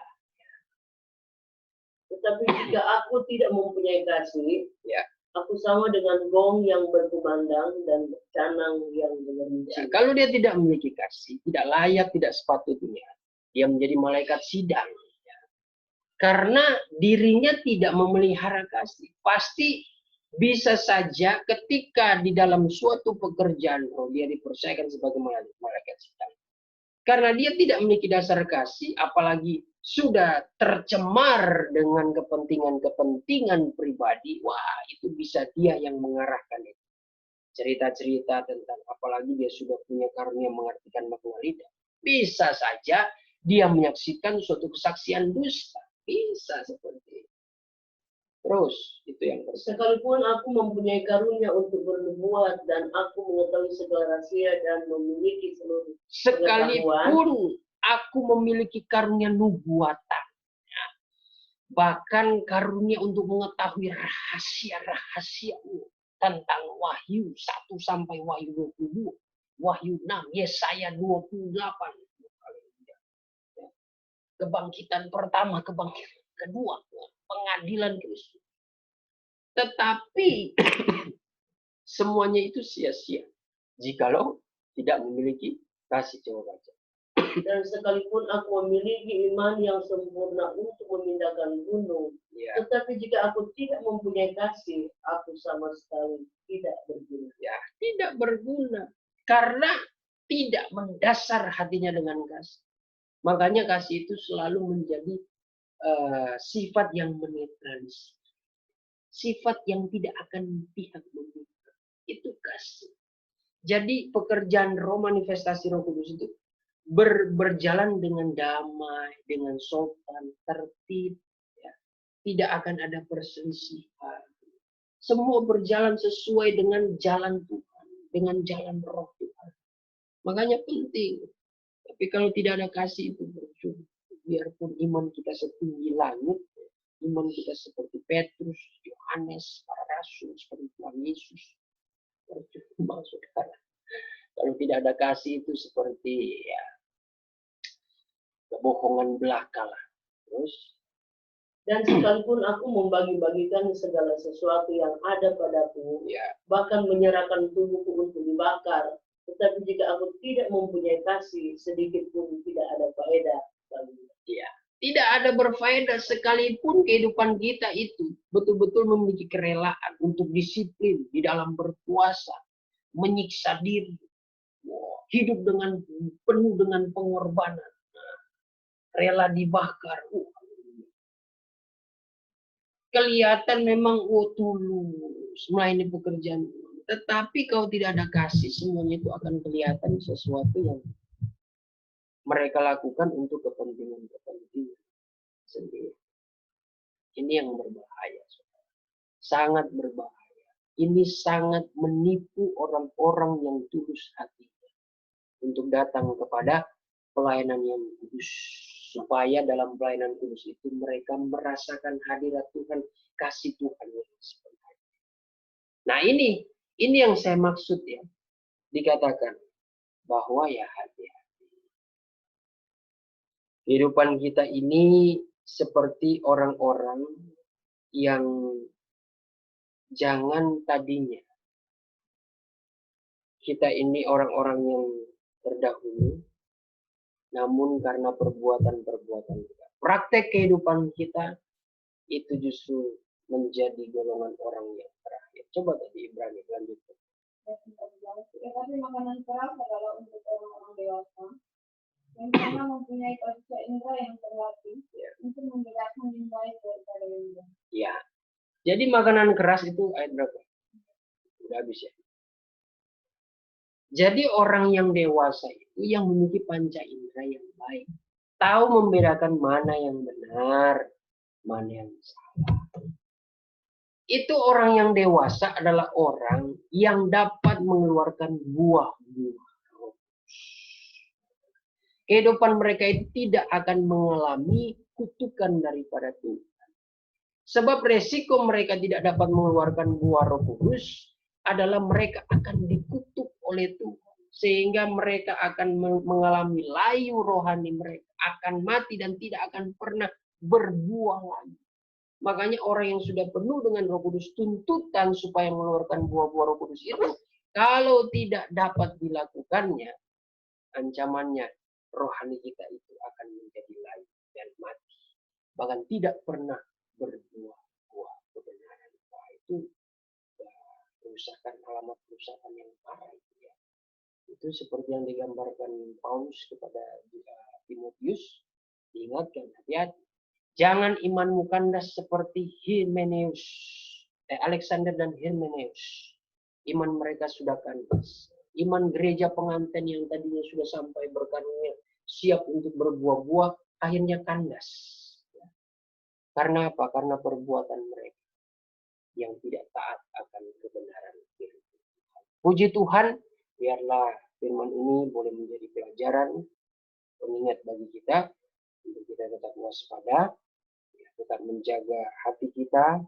Speaker 3: Tetapi jika aku tidak mempunyai kasih,
Speaker 2: Ya.
Speaker 3: aku sama dengan gong yang berkumandang dan canang yang mengerucut.
Speaker 2: Nah, kalau dia tidak memiliki kasih, tidak layak, tidak sepatutnya, dia menjadi malaikat sidang. Ya. Karena dirinya tidak memelihara kasih. Pasti bisa saja ketika di dalam suatu pekerjaan roh, dia dipercayakan sebagai malaikat sidang. Karena dia tidak memiliki dasar kasih, apalagi sudah tercemar dengan kepentingan pribadi, wah itu bisa dia yang mengarahkan itu. Cerita-cerita tentang apalagi dia sudah punya karunia mengartikan makna lidah. Bisa saja dia menyaksikan suatu kesaksian dusta. Bisa seperti itu. Terus, itu yang pertama.
Speaker 3: Sekalipun aku mempunyai karunia untuk bernubuat dan aku mengetahui segala rahasia dan memiliki seluruh
Speaker 2: Sekalipun aku memiliki karunia nubuatan, ya, bahkan karunia untuk mengetahui rahasia-rahasia tentang Wahyu 1 sampai Wahyu 22, Wahyu 6, Yesaya 28, kebangkitan pertama, kebangkitan kedua, pengadilan Kristus. Tetapi semuanya itu sia-sia jikalau tidak memiliki kasih. Coba baca.
Speaker 3: Dan sekalipun aku memiliki iman yang sempurna untuk memindahkan gunung,
Speaker 2: Ya.
Speaker 3: tetapi jika aku tidak mempunyai kasih, aku sama sekali tidak berguna.
Speaker 2: Ya, tidak berguna karena tidak mendasar hatinya dengan kasih. Makanya kasih itu selalu menjadi sifat yang menetralis, sifat yang tidak akan pihak memihak. Itu kasih. Jadi pekerjaan roh, manifestasi Roh Kudus itu berjalan dengan damai, dengan sopan, tertib, ya. Tidak akan ada perselisihan. Semua berjalan sesuai dengan jalan Tuhan, dengan jalan Roh Tuhan. Makanya penting. Tapi kalau tidak ada kasih itu percuma. Biarpun iman kita setinggi langit, iman kita seperti Petrus, Yohanes, para rasul, seperti Tuhan Yesus, percuma saudara. Kalau tidak ada kasih itu seperti ya kebohongan belaka lah. Terus,
Speaker 3: dan sekalipun aku membagi-bagikan segala sesuatu yang ada padaku,
Speaker 2: ya,
Speaker 3: bahkan menyerahkan tubuhku untuk dibakar, tetapi jika aku tidak mempunyai kasih, sedikit pun tidak ada faedah bagiku.
Speaker 2: ya, tidak ada berfaedah sekalipun kehidupan kita itu betul-betul memiliki kerelaan untuk disiplin di dalam berpuasa, menyiksa diri, hidup dengan penuh dengan pengorbanan, rela dibakar. Kelihatan memang tulus melayani pekerjaan. Tetapi kalau tidak ada kasih, semuanya itu akan kelihatan sesuatu yang mereka lakukan untuk kepentingan sendiri. Ini yang berbahaya, saudara. Sangat berbahaya. Ini sangat menipu orang-orang yang tulus hatinya untuk datang kepada pelayanan yang kudus. Supaya dalam pelayanan kudus itu mereka merasakan hadirat Tuhan, kasih Tuhan yang sebenarnya. Nah ini yang saya maksud ya. Dikatakan bahwa ya hati-hati. Kehidupan kita ini seperti orang-orang yang jangan tadinya kita ini orang-orang yang terdahulu, namun karena perbuatan-perbuatan kita, praktek kehidupan kita itu justru menjadi golongan orang yang terakhir. Coba tadi Ibrani lanjutkan.
Speaker 1: Tetapi makanan keras adalah untuk orang-orang dewasa yang karena mempunyai panca indera yang terlatih untuk membedakan yang baik daripada yang buruk.
Speaker 2: Ya, jadi makanan keras itu ayat berapa? Udah habis ya. Jadi orang yang dewasa itu yang memiliki panca indera yang baik, tahu membedakan mana yang benar, mana yang salah. Itu orang yang dewasa adalah orang yang dapat mengeluarkan buah-buah. Kehidupan mereka itu tidak akan mengalami kutukan daripada Tuhan. Sebab resiko mereka tidak dapat mengeluarkan buah Roh Kudus adalah mereka akan dikutuk oleh Tuhan. Sehingga mereka akan mengalami layu rohani, mereka akan mati dan tidak akan pernah berbuah lagi. Makanya orang yang sudah penuh dengan Roh Kudus, tuntutan supaya mengeluarkan buah-buah Roh Kudus itu, kalau tidak dapat dilakukannya, ancamannya rohani kita itu akan menjadi layu dan mati. Bahkan tidak pernah berbuah-buah kebenaran. Wah, itu kerusakan, alamat kerusakan yang parah itu ya. Itu seperti yang digambarkan Paulus kepada Timotius, diingatkan hati-hati. Jangan imanmu kandas seperti Alexander dan Hymenaeus. Iman mereka sudah kandas. Iman gereja pengantin yang tadinya sudah sampai berkarunia, siap untuk berbuah-buah, akhirnya kandas. Karena apa? Karena perbuatan mereka yang tidak taat akan kebenaran firman Tuhan. Puji Tuhan, biarlah firman ini boleh menjadi pelajaran, pengingat bagi kita, untuk kita tetap waspada, tetap menjaga hati kita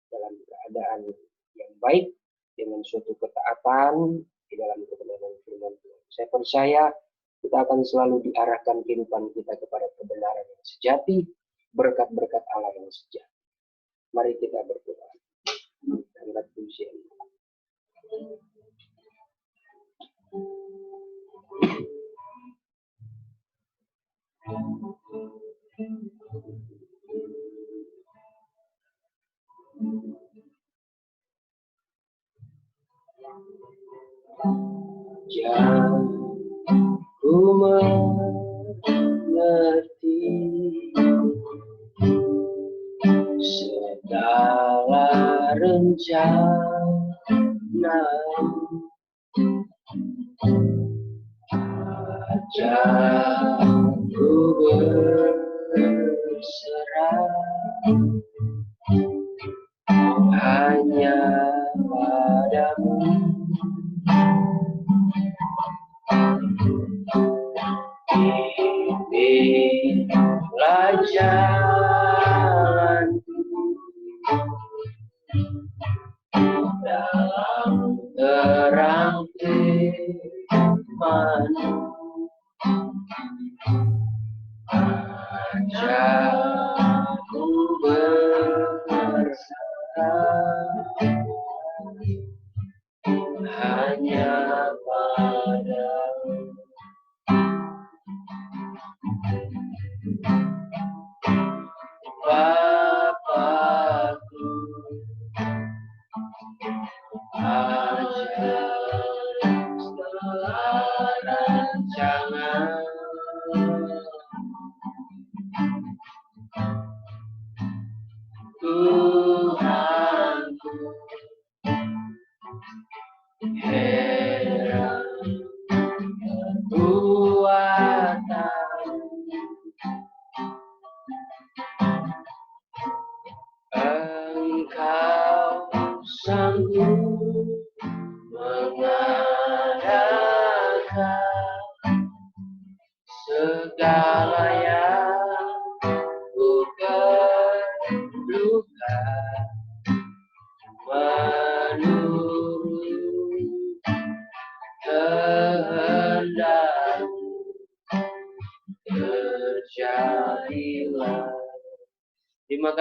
Speaker 2: dalam keadaan yang baik dengan suatu ketaatan di dalam kebenaran firman Tuhan. Saya percaya kita akan selalu diarahkan kehidupan kita kepada kebenaran yang sejati, berkat-berkat Allah yang sejati. Mari kita berdoa. Angkat puji. Jangan ku mengerti segala rencana, ajar ku berserah hanya padamu. Pimpinlah jalanku dalam terang firman-Mu. Ajarku berserah hanya padamu. Bapakku, ajar segala rancangan, Tuhanku, heran kekuatan, Engkau sanggup mengadakan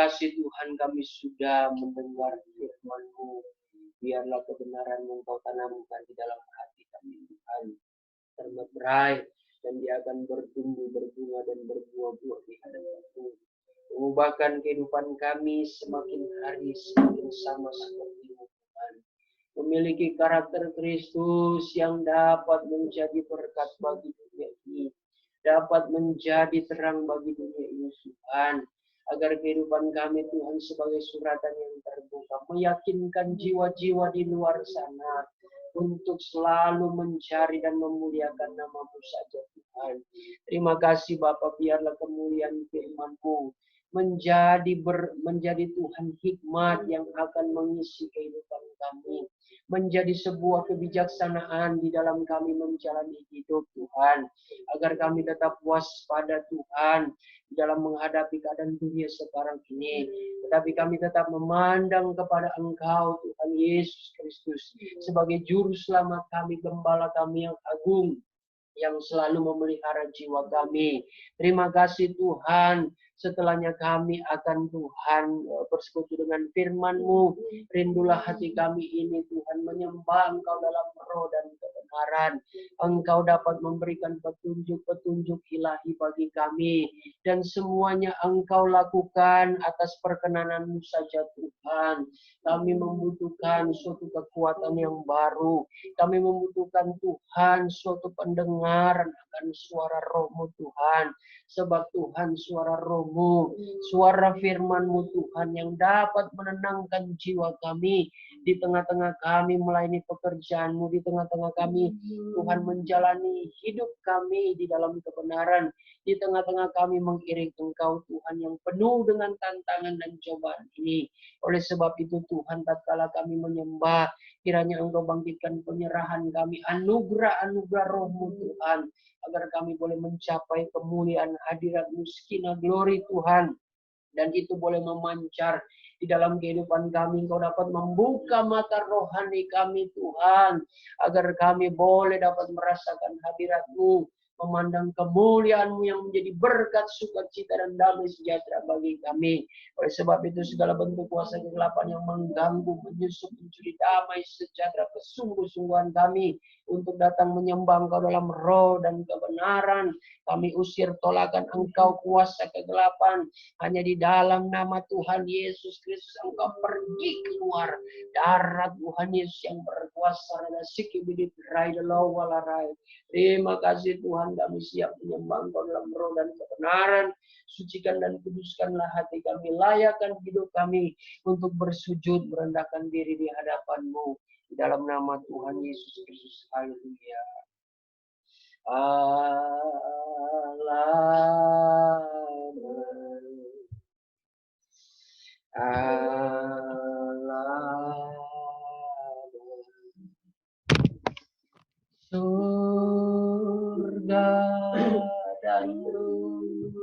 Speaker 2: kasih Tuhan, kami sudah mendengar firman-Mu. Biarlah kebenaran Engkau tanamkan di dalam hati kami Tuhan. Termeterai dan dia akan bertumbuh, berbunga dan berbuah-buah di hadapan-Mu. Mengubahkan kehidupan kami semakin hari semakin sama seperti-Mu Tuhan. Memiliki karakter Kristus yang dapat menjadi berkat bagi dunia ini. Dapat menjadi terang bagi dunia ini Tuhan. Agar kehidupan kami Tuhan sebagai suratan yang terbuka. Meyakinkan jiwa-jiwa di luar sana. Untuk selalu mencari dan memuliakan nama-Mu saja Tuhan. Terima kasih Bapa, biarlah kemuliaan firman-Mu menjadi Tuhan hikmat yang akan mengisi kehidupan kami. Menjadi sebuah kebijaksanaan di dalam kami menjalani hidup Tuhan. Agar kami tetap waspada Tuhan di dalam menghadapi keadaan dunia sekarang ini. Tetapi kami tetap memandang kepada Engkau Tuhan Yesus Kristus sebagai juru selamat kami, gembala kami yang agung, yang selalu memelihara jiwa kami. Terima kasih Tuhan. Setelahnya kami akan Tuhan bersekutu dengan firman-Mu. Rindulah hati kami ini Tuhan menyembah Engkau dalam roh dan kebenaran. Engkau dapat memberikan petunjuk-petunjuk ilahi bagi kami. Dan semuanya Engkau lakukan atas perkenanan-Mu saja Tuhan. Kami membutuhkan suatu kekuatan yang baru. Kami membutuhkan Tuhan suatu pendengaran akan suara roh-Mu Tuhan. Sebab Tuhan suara roh-Mu, suara firman-Mu Tuhan yang dapat menenangkan jiwa kami. Di tengah-tengah kami melayani pekerjaan-Mu, di tengah-tengah kami Tuhan menjalani hidup kami di dalam kebenaran. Di tengah-tengah kami mengiring Engkau Tuhan yang penuh dengan tantangan dan cobaan ini. Oleh sebab itu Tuhan, tatkala kami menyembah, kiranya Engkau bangkitkan penyerahan kami, anugerah-anugerah roh-Mu Tuhan, agar kami boleh mencapai kemuliaan hadirat-Mu, skina glory Tuhan. Dan itu boleh memancar di dalam kehidupan kami. Engkau dapat membuka mata rohani kami Tuhan, agar kami boleh dapat merasakan hadirat-Mu, memandang kemuliaan-Mu yang menjadi berkat, sukacita dan damai sejahtera bagi kami. Oleh sebab itu segala bentuk kuasa kegelapan yang mengganggu, menyusup, mencuri damai sejahtera kesungguh-sungguhan kami untuk datang menyembah Engkau dalam roh dan kebenaran. Kami usir, tolakan Engkau kuasa kegelapan. Hanya di dalam nama Tuhan Yesus Kristus Engkau pergi keluar. Darah Tuhan Yesus yang berkuasa. Terima kasih Tuhan, kami siap menyembah Engkau dalam roh dan kebenaran. Sucikan dan kuduskanlah hati kami, layakkan hidup kami untuk bersujud, merendahkan diri di hadapan-Mu. Di dalam nama Tuhan Yesus Kristus. Haleluya. Surga dan dunia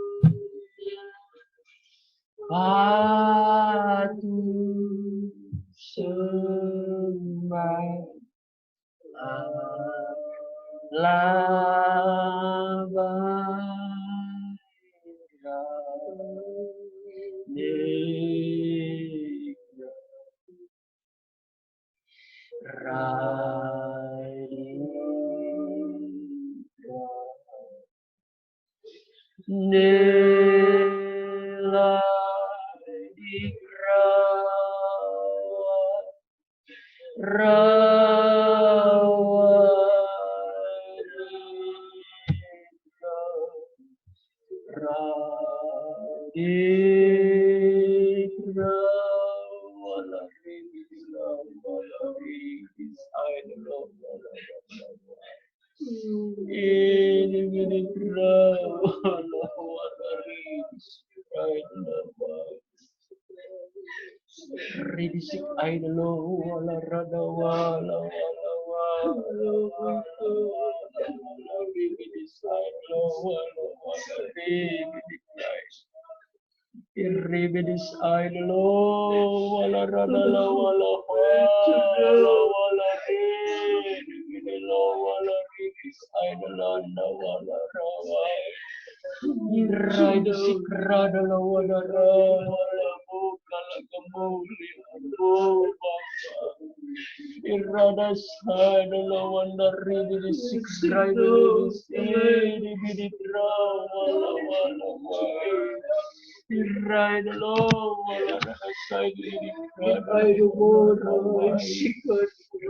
Speaker 2: patut sembah. Ridisik aidolo wala rada wala wala wala wala ridis aidolo wala wala ridis irribidis aidolo wala rada wala wala wala ridis wala ridis aidolo wala rawa irraidisik rada wala wala
Speaker 3: Oh, Irada sada lawanda ridi sikrai ridi bidi wala wala Irai the Lord, I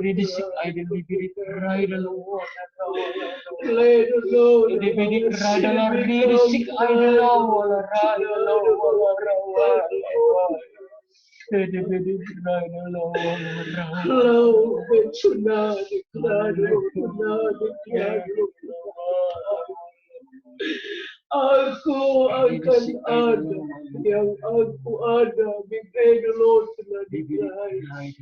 Speaker 3: Ready sick, I did be right alone. Ready right alone, ready sick, I alone, right alone, Ready be right
Speaker 1: Aku akan ada yang aku ada di Lord tonight.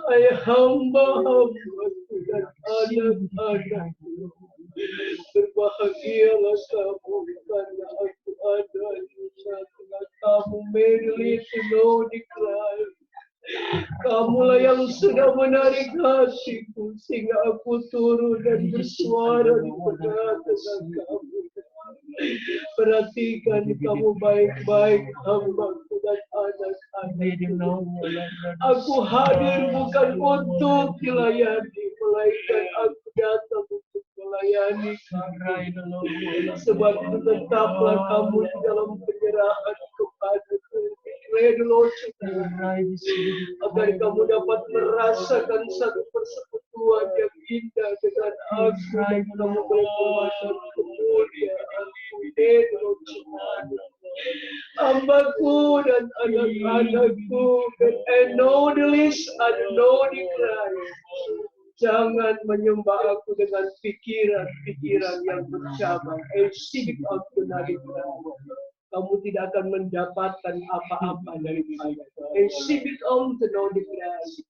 Speaker 1: Saya hamba-hambaku dan anak-anakku. Berbahagialah kamu karena aku ada di sana. Kamu Mary to know the Christ. Kamulah yang sudah menarik hatiku sehingga aku turun dan bersuara di tengah-tengah kamu. Perhatikan kamu baik-baik hambaku dan anak-anak. Aku hadir bukan untuk dilayani, melainkan aku datang untuk melayani kamu. Sebab itu tetaplah kamu di dalam penyerahan kepadaku. Agar kamu dapat merasakan satu persekutuan yang indah dengan aku dan kamu berkuasa kemuliaan. Hambaku dan anak-anakku, and know the least and know the Christ. Jangan menyembah aku dengan pikiran-pikiran yang bercabang. Seek out the Christ. Kamu tidak akan mendapatkan apa-apa daripada. Seek it on to know the Christ.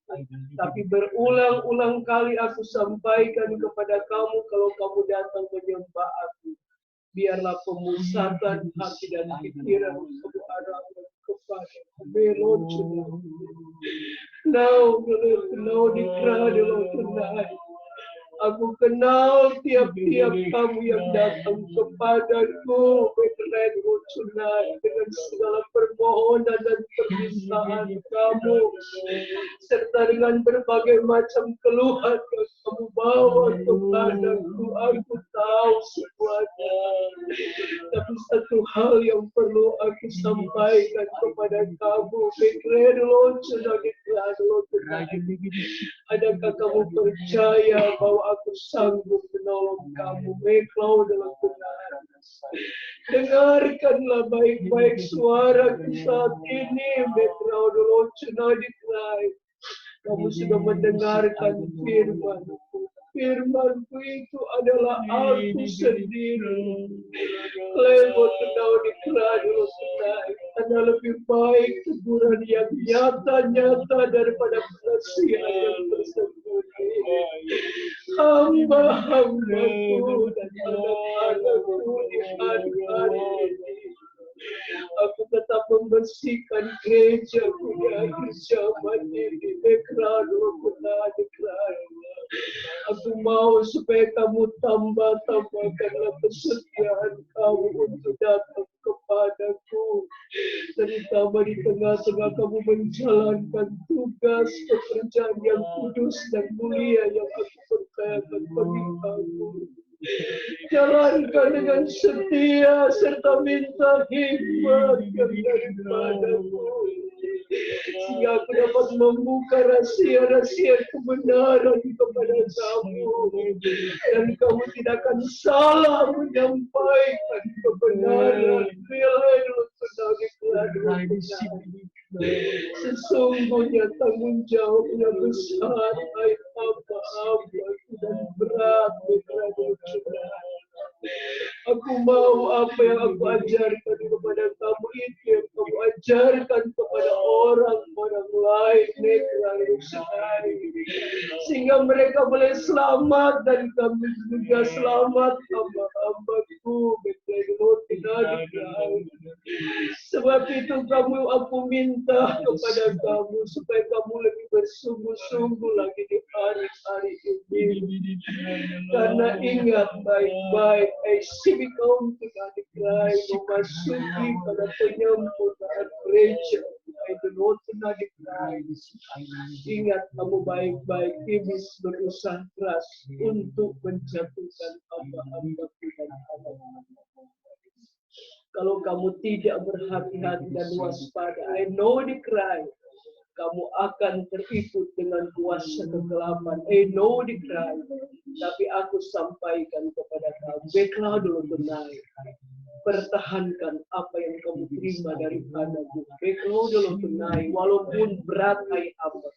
Speaker 1: Tapi berulang-ulang kali aku sampaikan kepada kamu kalau kamu datang menyembah aku. Biarlah pemusatan hati dan pikiran kamu arahkan kepada Melon. Now, know the Christ tonight. Aku kenal tiap-tiap kamu yang datang kepadaku dengan segala permohonan dan permintaan kamu, serta dengan berbagai macam keluhan yang kamu bawa kepadaku. Aku tahu semuanya, tapi satu hal yang perlu aku sampaikan kepada kamu. Adakah kamu percaya bahwa aku sanggup menolong kamu? Meklau dalam kebenaran. Dengarkanlah baik-baik suaraku saat ini. Meklau dalam kebenaran. Kamu sudah mendengarkan firman-Ku. Firman-Ku itu adalah aku sendiri. Lewat kenal di kerajaan ada lebih baik teguran yang nyata-nyata daripada penasihat yang tersembunyi. Hamba-hambaku dan anak-anakku di hari-hari ini. Aku tetap membersihkan gereja-Ku di akhir zaman ini. Aku mau supaya kamu tambahkanlah kesetiaan kamu untuk datang kepadaku, terutama di tengah-tengah kamu menjalankan tugas pekerjaan yang kudus dan mulia yang aku percayakan bagi kamu. Jalankan dengan setia serta minta hikmat yang daripadamu, sehingga aku dapat membuka rahasia-rahasia kebenaran kepada kamu, dan kamu tidak akan salah menyampaikan kebenaran. Sesungguhnya tanggung jawabnya besar, baik apa-apa dan berat. Aku mau apa yang aku ajarkan kepada kamu itu yang kamu ajarkan kepada orang-orang lain, sehingga mereka boleh selamat dan kami juga selamat. Hamba-hambaku, sebab itu aku minta kepada kamu supaya kamu lebih bersungguh-sungguh lagi di hari-hari ini. Karena ingat baik-baik, memasuki pada penyempurnaan gereja.
Speaker 3: I do not deny the Christ. Ingat kamu baik-baik, iblis berusaha keras untuk menjatuhkan hamba-hambaku dan anak-anakku. Kalau kamu tidak berhati-hati dan waspada, I know the cry. Kamu akan terikut dengan kuasa kegelapan. I know the cry. Tapi aku sampaikan kepada kamu, baiklah dulu tonight. Pertahankan apa yang kamu terima daripadaku. Baiklah dulu tonight, walaupun berat hai apa.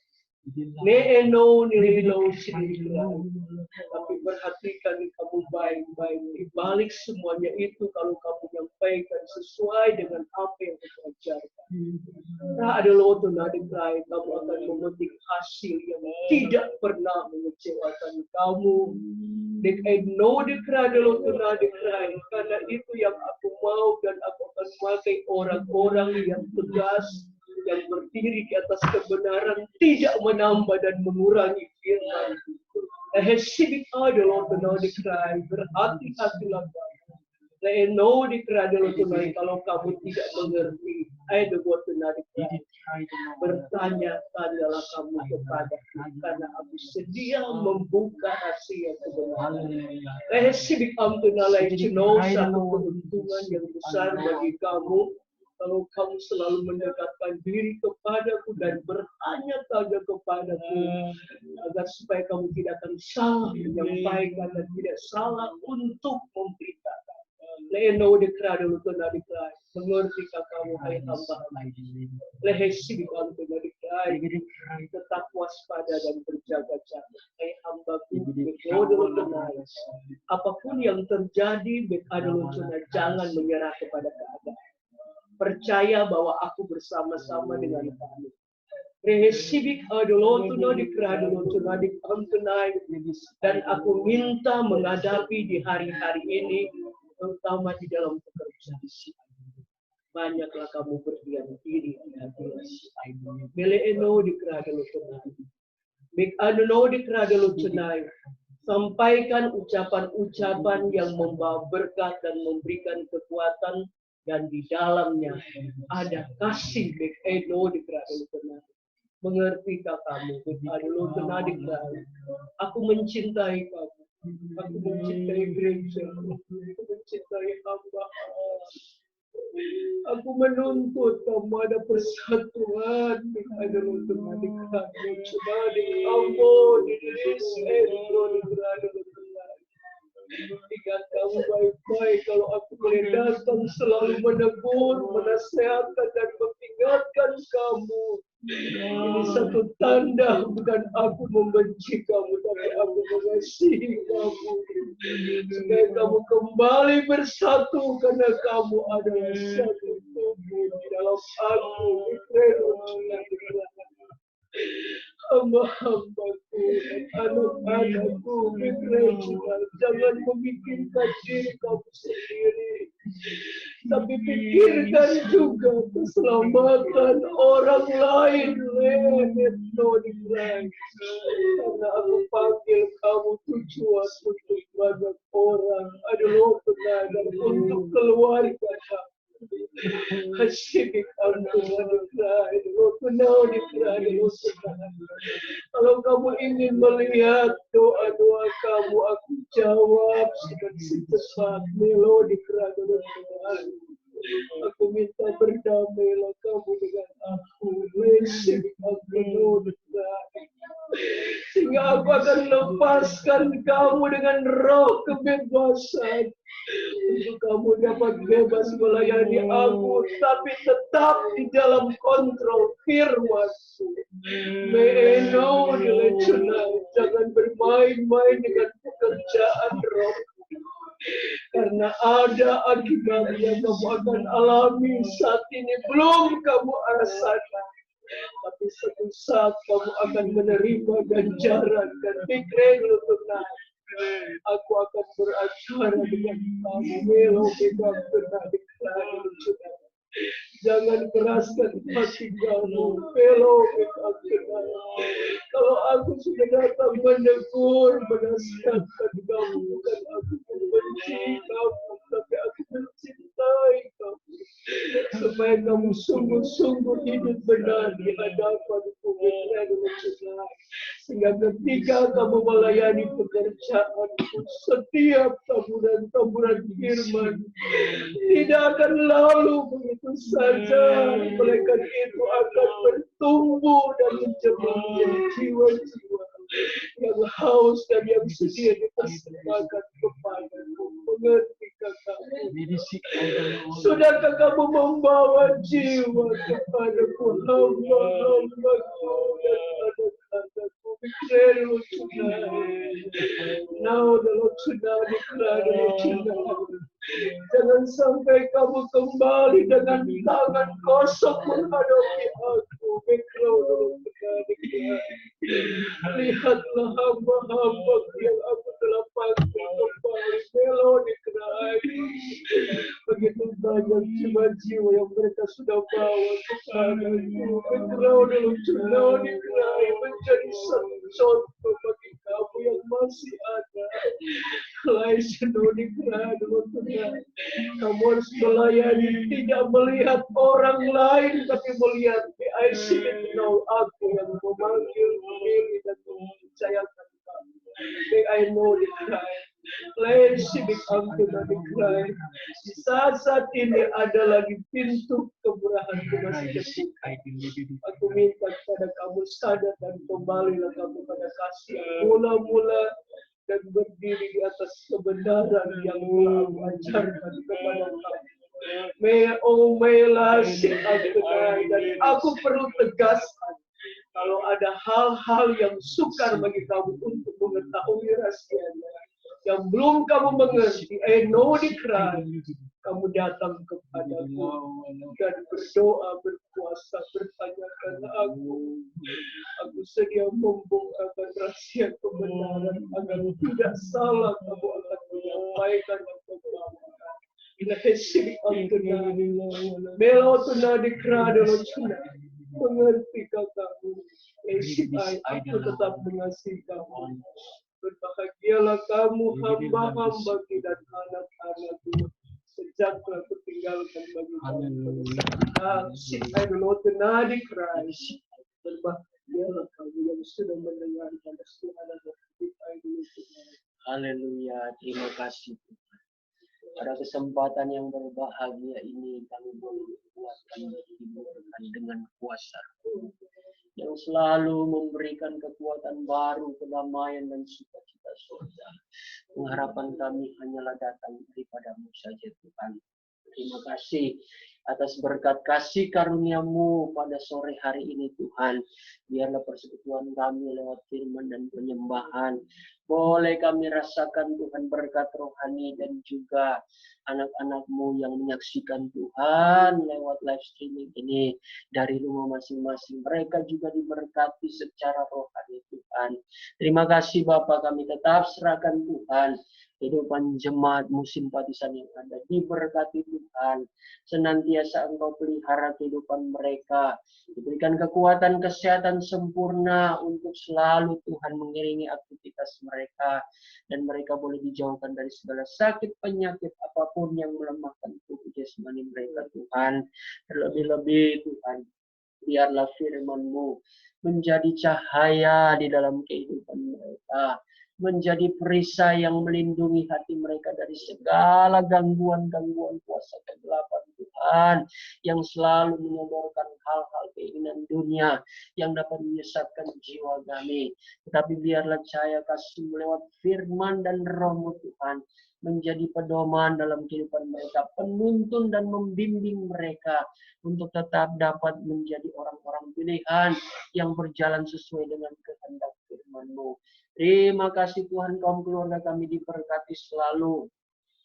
Speaker 3: Tapi perhatikan kamu baik-baik. Di balik semuanya itu, kalau kamu menyampaikan sesuai dengan apa yang kamu ajarkan, nah ada loto nadi cry, kamu akan memetik hasil yang tidak pernah mengecewakan kamu. I know the cry, ada loto nadi cry, karena itu yang aku mau, dan aku akan memakai orang-orang yang tegas, yang berdiri di atas kebenaran, tidak menambah dan mengurangi firman. Hesibik adalah benar dikrai, berhati-hatilah kamu. I know dikrai adalah benar, kalau kamu tidak mengerti, ada buat benar dikrai. Bertanya-tanyalah kamu kepada, karena aku sedia membuka rahasia kebenaran. Hesibik amtunalai cino, satu keuntungan yang besar bagi kamu. Kalau kamu selalu mendekatkan diri kepadaku dan bertanya-tanya kepadaku, agar supaya kamu tidak akan salah menyampaikan dan tidak salah untuk memberitakan. Leno dekra dulu kena dekra, mengertikah kamu hai hamba? Lehesi kamu kena dekra, tetap waspada dan berjaga-jaga. Hai hambaku, beko dulu kena. Apapun yang terjadi, beko dulu kena, jangan menyerah kepada keadaan. Percaya bahwa aku bersama-sama dengan kamu. Rehesibik adolontuna dikradolontuna dikamtunai, dan aku minta menghadapi di hari-hari ini, terutama di dalam pekerjaan. Banyaklah kamu berdiam diri di hati. Meleeno dikradolontuna. Bik adono dikradolontuna. Sampaikan ucapan-ucapan yang membawa berkat dan memberikan kekuatan, dan di dalamnya ada kasih. Mengertikah kamu? Aku mencintai kamu. Aku mencintai gereja. Aku mencintai hamba. Aku menuntut kamu ada persatuan. Ada untuk adik-adik. Coba di kamu di ingat kamu baik-baik, kalau aku boleh datang selalu menegur, menasihatkan dan mengingatkan kamu. Ini satu tanda, bukan aku membenci kamu, tapi aku mengasihi kamu. Supaya kamu kembali bersatu, karena kamu adalah satu tubuh di dalam aku. Hamba-hambaku, anak-anakku, jangan memikirkan diri kamu sendiri, tapi pikirkan juga keselamatan orang lain. Karena aku panggil kamu tujuan untuk banyak orang, adalah tenaga untuk keluarga kamu. Hasyik kalau kamu ingin melihat doa-doa kamu, aku jawab secepat. Melodi kerajaan. Aku minta berdamailah kamu dengan aku. Sehingga aku akan lepaskan kamu dengan roh kebebasan. Untuk kamu dapat bebas melayani aku, tapi tetap di dalam kontrol firman-Ku. Jangan bermain-main dengan pekerjaan roh. Karena ada akibat yang kamu akan alami saat ini belum kamu rasakan. Tapi suatu saat kamu akan menerima ganjaran dan pikir tenang. Aku akan beracara dengan kamu. Jangan keraskan hati kamu. Kalau aku sudah datang menegur, menasihatkan kamu, bukan aku membenci kamu, tapi aku mencintai kamu. supaya kamu sungguh-sungguh hidup benar di hadapan Tuhan, sehingga ketika kamu melayani pekerjaan, setiap taburan-taburan firman tidak akan lalu begitu saja, melainkan itu akan bertumbuh dan menjadi jiwa-jiwa yang haus dan yang sedia dipersembahkan kepadamu. Mengerti kakak? Sudahkah kamu membawa jiwa kepadaku, hamba-hambaku dan anak-anakku? Declare Lord tonight. Now the Lord tonight, declare the Lord tonight. Jangan sampai kamu kembali dengan tangan kosong menghadapi aku. Declare the Lord tonight. Lihatlah hamba-hamba yang aku telah panggil kembali. Melodi kerai. Begitu banyak jiwa-jiwa yang mereka sudah bawa kepadaku. Melodi kerai menjadi satu contoh bagi kamu yang masih ada. Kamu harus melayani, tidak melihat orang lain, tapi melihat I see it now, aku yang memanggil, memilih dan mempercayakan kamu. May I know the cry. Lesyibik unto the cry. Di saat ini ada lagi pintu kemurahan masih terbuka. Aku minta kepada kamu sadar dan kembalilah kamu pada kasih yang mula-mula dan berdiri di atas kebenaran yang telah aku ajarkan kepada kamu. Dan aku perlu tegaskan, kalau ada hal-hal yang sukar bagi kamu untuk mengetahui rahasianya, yang belum kamu mengerti, I know the cry, kamu datang kepadaku dan berdoa, berpuasa, bertanyakan aku. Aku sedia membongkarkan rahasia kebenaran agar tidak salah kamu akan menyampaikan dan membawakan. Ilahesibik antuna, melotuna dikrada lotuna. Mengerti kakakmu, aku tetap mengasihi kamu. Berbahagialah kamu hamba-hambaku dan anak-anakku sejak telah kutinggalkan bagi kamu. Berbahagialah kamu yang sudah mendengarkan Tuhan.
Speaker 2: Haleluya, terima kasih Tuhan. Pada kesempatan yang berbahagia ini kami boleh dikuatkan dengan kuasa yang selalu memberikan kekuatan baru, kedamaian dan sukacita surga. Pengharapan kami hanyalah datang daripada-Mu saja Tuhan. Terima kasih atas berkat kasih karunia-Mu pada sore hari ini Tuhan. Biarlah persekutuan kami lewat firman dan penyembahan boleh kami rasakan Tuhan berkat rohani dan juga anak-anak-Mu yang menyaksikan Tuhan lewat live streaming ini dari rumah masing-masing. Mereka juga diberkati secara rohani Tuhan. Terima kasih Bapa, kami tetap serahkan Tuhan kehidupan jemaat-Mu simpatisan yang ada. Diberkati Tuhan, senantiasa Engkau pelihara kehidupan mereka. Diberikan kekuatan kesehatan sempurna untuk selalu Tuhan mengiringi aktivitas mereka. Dan mereka boleh dijauhkan dari segala sakit penyakit apapun yang melemahkan tubuh jasmani mereka Tuhan. Terlebih-lebih Tuhan, biarlah firman-Mu menjadi cahaya di dalam kehidupan mereka. Menjadi perisai yang melindungi hati mereka dari segala gangguan-gangguan kuasa kegelapan Tuhan yang selalu menyodorkan hal-hal keinginan dunia yang dapat menyesatkan jiwa kami. Tetapi biarlah cahaya kasih-Mu lewat firman dan Roh-Mu Tuhan menjadi pedoman dalam kehidupan mereka, penuntun dan membimbing mereka untuk tetap dapat menjadi orang-orang pilihan yang berjalan sesuai dengan kehendak firman-Mu. Terima kasih Tuhan, kaum keluarga kami diberkati selalu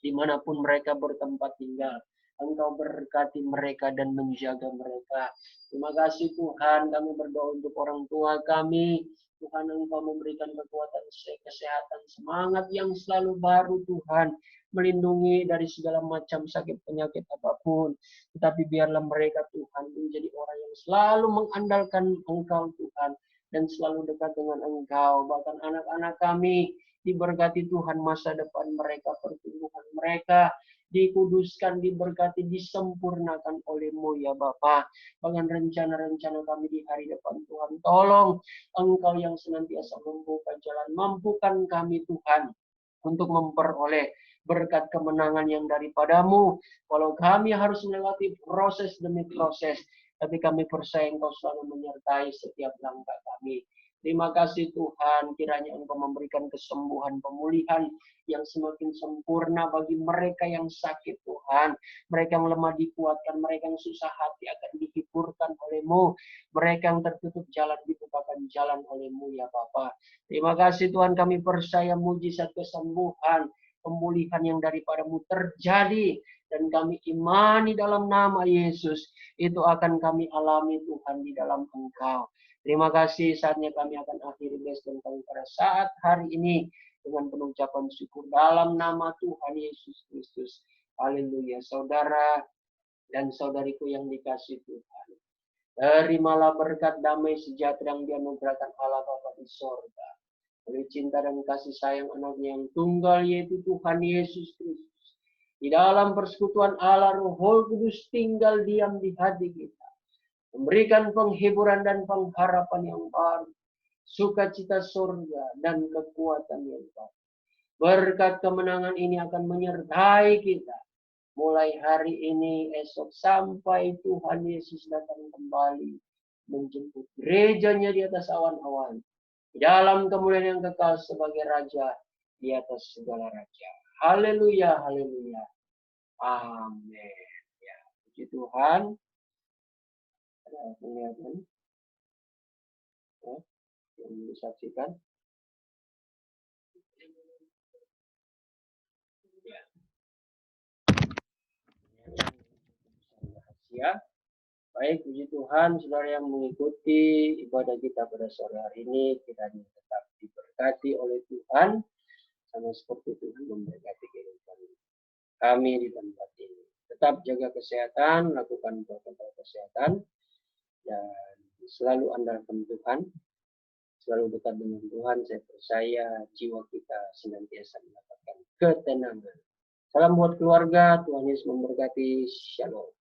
Speaker 2: dimanapun mereka bertempat tinggal. Engkau berkati mereka dan menjaga mereka. Terima kasih Tuhan, kami berdoa untuk orang tua kami. Tuhan, Engkau memberikan kekuatan, kesehatan, semangat yang selalu baru Tuhan. Melindungi dari segala macam sakit penyakit apapun. Tetapi biarlah mereka Tuhan menjadi orang yang selalu mengandalkan Engkau Tuhan. Dan selalu dekat dengan Engkau. Bahkan anak-anak kami diberkati Tuhan masa depan mereka, pertumbuhan mereka dikuduskan, diberkati, disempurnakan oleh-Mu ya Bapa. Bahkan rencana-rencana kami di hari depan Tuhan, tolong Engkau yang senantiasa membuka jalan, mampukan kami Tuhan untuk memperoleh berkat kemenangan yang daripadamu. Walau kami harus melewati proses demi proses, tapi kami percaya Engkau selalu menyertai setiap langkah kami. Terima kasih Tuhan, kiranya Engkau memberikan kesembuhan, pemulihan yang semakin sempurna bagi mereka yang sakit Tuhan. Mereka yang lemah dikuatkan, mereka yang susah hati akan dihiburkan oleh-Mu. Mereka yang tertutup jalan dibukakan jalan oleh-Mu ya Bapa. Terima kasih Tuhan, kami percaya mujizat kesembuhan, pemulihan yang daripada-Mu terjadi. Dan kami imani dalam nama Yesus, itu akan kami alami Tuhan di dalam Engkau. Terima kasih, saatnya kami akan akhiri dan kami pada saat hari ini dengan penuh ucapan syukur dalam nama Tuhan Yesus Kristus. Haleluya. Saudara dan saudariku yang dikasihi Tuhan, terimalah berkat damai sejahtera yang dianugerahkan Allah Bapa di sorga, oleh cinta dan kasih sayang anaknya yang tunggal, yaitu Tuhan Yesus Kristus. Di dalam persekutuan Allah Roh Kudus tinggal diam di hati kita, memberikan penghiburan dan pengharapan yang baru, sukacita surga dan kekuatan yang baru. Berkat kemenangan ini akan menyertai kita mulai hari ini, esok, sampai Tuhan Yesus datang kembali menjemput gerejanya di atas awan-awan, di dalam kemuliaan yang kekal sebagai Raja di atas segala raja. Haleluya, haleluya. Amin. Ya, puji Tuhan. Ada penglihatan ya, yang disaksikan. Ya. Baik, puji Tuhan, saudara yang mengikuti ibadah kita pada sore hari ini, kiranya tetap diberkati oleh Tuhan, sama seperti Tuhan memberkati kehidupan kami di tempat ini. Tetap jaga kesehatan, lakukan protokol kesehatan, dan selalu andalkan Tuhan, selalu dekat dengan Tuhan. Saya percaya jiwa kita senantiasa mendapatkan ketenangan. Salam buat keluarga, Tuhan Yesus memberkati. Shalom.